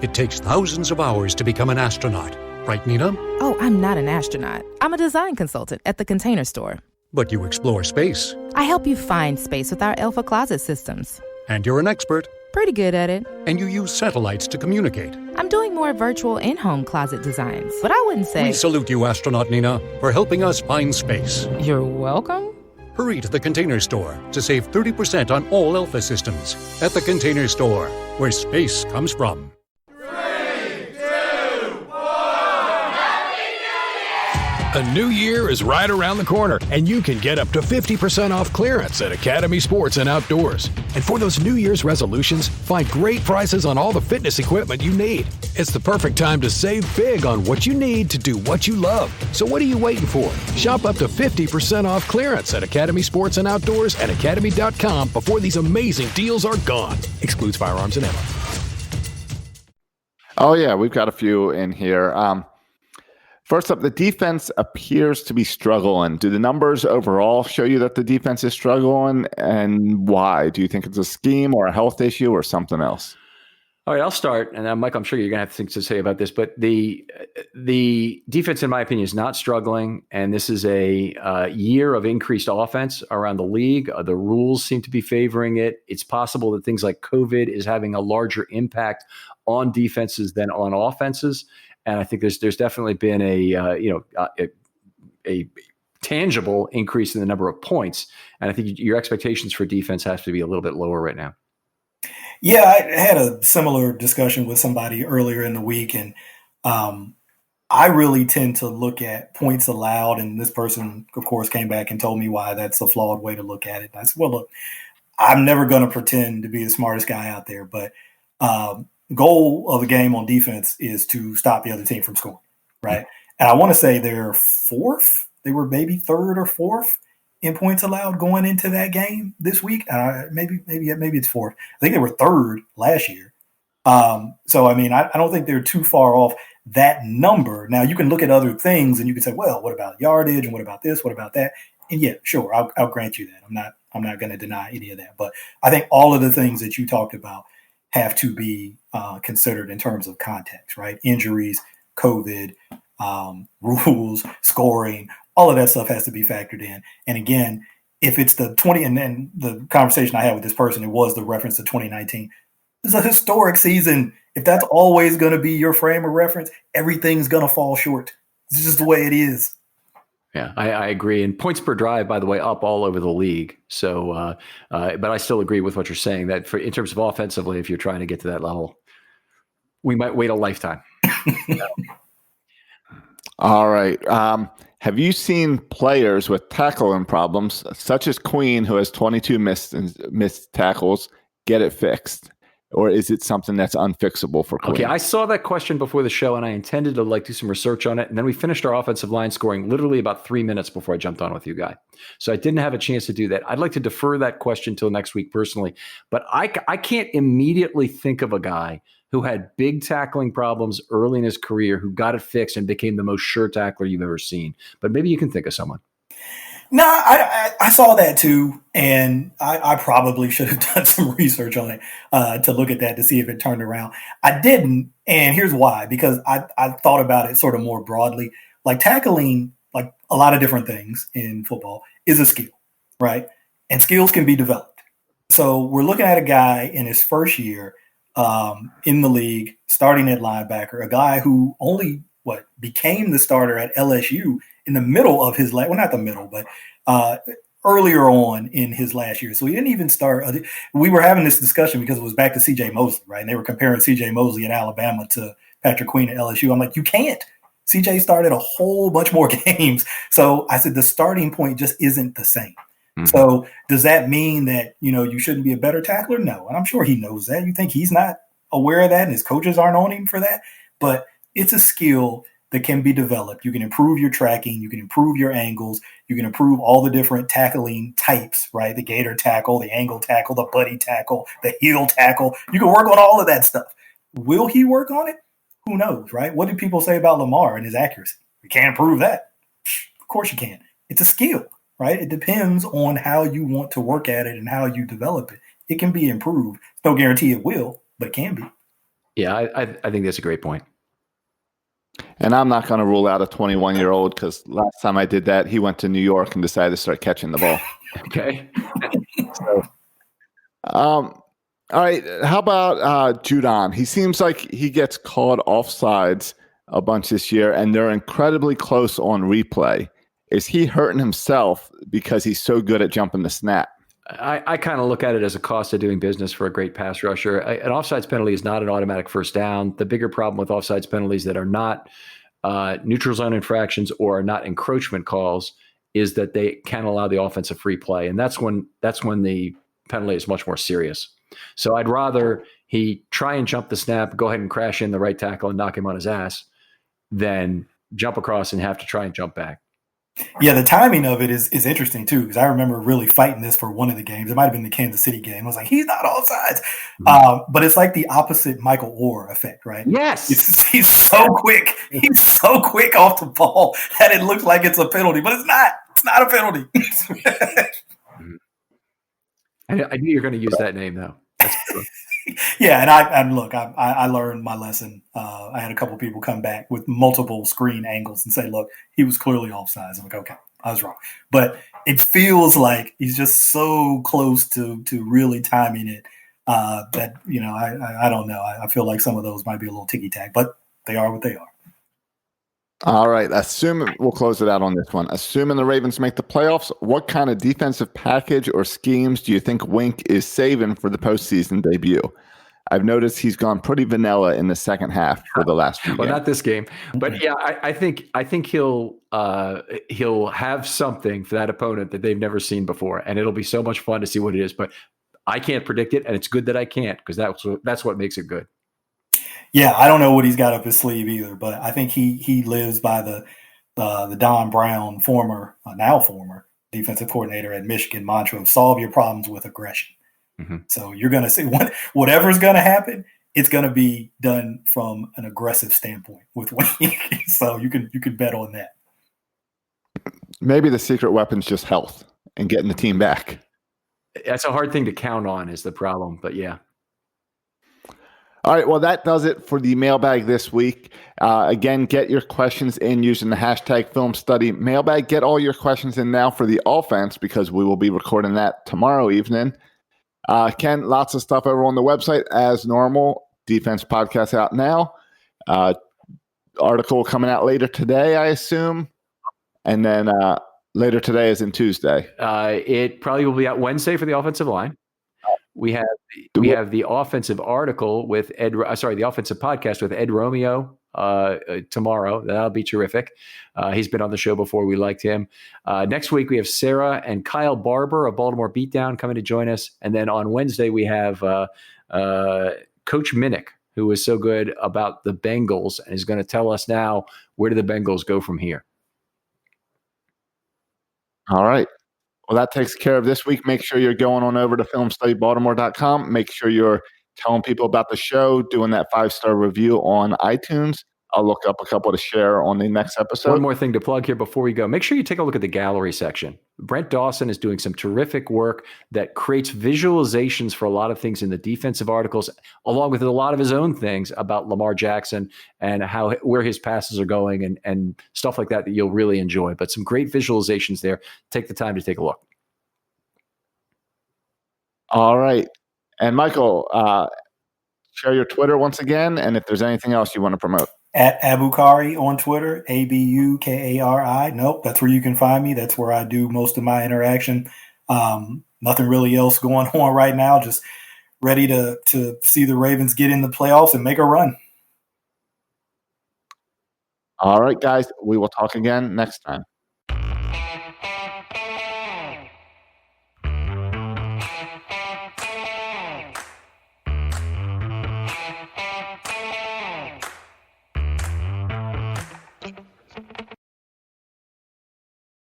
It takes thousands of hours to become an astronaut. Right, Nina? Oh, I'm not an astronaut. I'm a design consultant at the Container Store. But you explore space. I help you find space with our Alpha Closet systems. And you're an expert. Pretty good at it. And you use satellites to communicate. I'm doing more virtual in-home closet designs, but I wouldn't say... We salute you, astronaut Nina, for helping us find space. You're welcome. Hurry to the Container Store to save 30% on all Alpha systems. At the Container Store, where space comes from. 3, 2, 1. Happy New Year! A new year is right around the corner, and you can get up to 50% off clearance at Academy Sports and Outdoors. And for those New Year's resolutions, find great prices on all the fitness equipment you need. It's the perfect time to save big on what you need to do what you love. So what are you waiting for? Shop up to 50% off clearance at Academy Sports and Outdoors and Academy.com before these amazing deals are gone. Excludes firearms and ammo. Oh, yeah, we've got a few in here. First up, the defense appears to be struggling. Do the numbers overall show you that the defense is struggling, and why? Do you think it's a scheme or a health issue or something else? All right, I'll start. And Mike, I'm sure you're going to have things to say about this, but the defense, in my opinion, is not struggling. And this is a year of increased offense around the league. The rules seem to be favoring it. It's possible that things like COVID is having a larger impact on defenses than on offenses. And I think there's definitely been a tangible increase in the number of points. And I think your expectations for defense has to be a little bit lower right now. Yeah, I had a similar discussion with somebody earlier in the week, and I really tend to look at points allowed. And this person, of course, came back and told me why that's a flawed way to look at it. And I said, well, look, I'm never going to pretend to be the smartest guy out there, but goal of the game on defense is to stop the other team from scoring, right? And I want to say they're fourth. They were maybe third or fourth in points allowed going into that game this week. Maybe it's fourth. I think they were third last year. So, I mean, I don't think they're too far off that number. Now, you can look at other things and you can say, well, what about yardage and what about this? What about that? And yeah, sure, I'll grant you that. I'm not going to deny any of that. But I think all of the things that you talked about have to be considered in terms of context, right? Injuries, COVID, rules, scoring, All of that stuff has to be factored in. And again, if it's the 20, and then the conversation I had with this person, it was the reference to 2019. It's a historic season. If that's always going to be your frame of reference, everything's going to fall short. It's just the way it is. Yeah, I agree. And points per drive, by the way, up all over the league. So, but I still agree with what you're saying that in terms of offensively, if you're trying to get to that level, we might wait a lifetime. All right. Have you seen players with tackling problems, such as Queen, who has 22 missed tackles, get it fixed? Or is it something that's unfixable for Queen? Okay, I saw that question before the show, and I intended to do some research on it. And then we finished our offensive line scoring literally about 3 minutes before I jumped on with you guys. So I didn't have a chance to do that. I'd like to defer that question till next week personally. But I can't immediately think of a guy who had big tackling problems early in his career who got it fixed and became the most sure tackler you've ever seen. But maybe you can think of someone. No, I saw that too, and I probably should have done some research on it to look at that to see if it turned around. I didn't, and here's why. Because I thought about it sort of more broadly. Like tackling, like a lot of different things in football, is a skill, right? And skills can be developed. So we're looking at a guy in his first year in the league, starting at linebacker, a guy who only became the starter at LSU in the middle of his not the middle, but earlier on in his last year. So he didn't even start. We were having this discussion because it was back to C.J. Mosley, right? And they were comparing C.J. Mosley in Alabama to Patrick Queen at LSU. I'm like, you can't. C.J. started a whole bunch more games. So I said the starting point just isn't the same. Mm-hmm. So does that mean that, you shouldn't be a better tackler? No. And I'm sure he knows that. You think he's not aware of that and his coaches aren't on him for that? But it's a skill that can be developed. You can improve your tracking. You can improve your angles. You can improve all the different tackling types, right? The gator tackle, the angle tackle, the buddy tackle, the heel tackle. You can work on all of that stuff. Will he work on it? Who knows, right? What do people say about Lamar and his accuracy? You can't improve that. Of course you can. It's a skill, right? It depends on how you want to work at it and how you develop it. It can be improved. No guarantee it will, but it can be. Yeah, I think that's a great point. And I'm not going to rule out a 21-year-old because last time I did that, he went to New York and decided to start catching the ball. Okay. All right. How about Judon? He seems like he gets called offsides a bunch this year, and they're incredibly close on replay. Is he hurting himself because he's so good at jumping the snap? I kind of look at it as a cost of doing business for a great pass rusher. An offsides penalty is not an automatic first down. The bigger problem with offsides penalties that are not neutral zone infractions or are not encroachment calls is that they can allow the offensive free play. And that's when the penalty is much more serious. So I'd rather he try and jump the snap, go ahead and crash in the right tackle and knock him on his ass than jump across and have to try and jump back. Yeah, the timing of it is interesting too, because I remember really fighting this for one of the games. It might have been the Kansas City game. I was like, he's not offsides. But it's like the opposite Michael Orr effect, right? Yes. He's so quick. He's so quick off the ball that it looks like it's a penalty, but it's not. It's not a penalty. I knew you were going to use that name, though. That's true. Yeah, and look, I learned my lesson. I had a couple people come back with multiple screen angles and say, look, he was clearly offsides. I'm like, okay, I was wrong. But it feels like he's just so close to really timing it that, I don't know. I feel like some of those might be a little ticky-tack, but they are what they are. All right. We'll close it out on this one. Assuming the Ravens make the playoffs, what kind of defensive package or schemes do you think Wink is saving for the postseason debut? I've noticed he's gone pretty vanilla in the second half for the last few games. Not this game, but yeah, I think he'll have something for that opponent that they've never seen before, and it'll be so much fun to see what it is. But I can't predict it, and it's good that I can't because that's what makes it good. Yeah, I don't know what he's got up his sleeve either, but I think he lives by the Don Brown, former defensive coordinator at Michigan mantra of solve your problems with aggression. Mm-hmm. So you're going to see whatever's going to happen, it's going to be done from an aggressive standpoint with Wink. So you could bet on that. Maybe the secret weapon's just health and getting the team back. That's a hard thing to count on is the problem, but yeah. All right, well, that does it for the mailbag this week. Again, get your questions in using the hashtag Filmstudy mailbag. Get all your questions in now for the offense because we will be recording that tomorrow evening. Ken, lots of stuff over on the website as normal. Defense podcast out now. Article coming out later today, I assume. And then later today is in Tuesday. It probably will be out Wednesday for the offensive line. We have the offensive article with the offensive podcast with Ed Romeo tomorrow. That'll be terrific. He's been on the show before. We liked him. Next week we have Sarah and Kyle Barber of Baltimore Beatdown coming to join us, and then on Wednesday we have Coach Minnick, who is so good about the Bengals and is going to tell us now where do the Bengals go from here. All right. Well, that takes care of this week. Make sure you're going on over to filmstudybaltimore.com. Make sure you're telling people about the show, doing that 5-star review on iTunes. I'll look up a couple to share on the next episode. One more thing to plug here before we go. Make sure you take a look at the gallery section. Brent Dawson is doing some terrific work that creates visualizations for a lot of things in the defensive articles, along with a lot of his own things about Lamar Jackson and where his passes are going and stuff like that you'll really enjoy. But some great visualizations there. Take the time to take a look. All right. And Michael, share your Twitter once again, and if there's anything else you want to promote. At Abukari on Twitter, Abukari. Nope, that's where you can find me. That's where I do most of my interaction. Nothing really else going on right now. Just ready to see the Ravens get in the playoffs and make a run. All right, guys. We will talk again next time.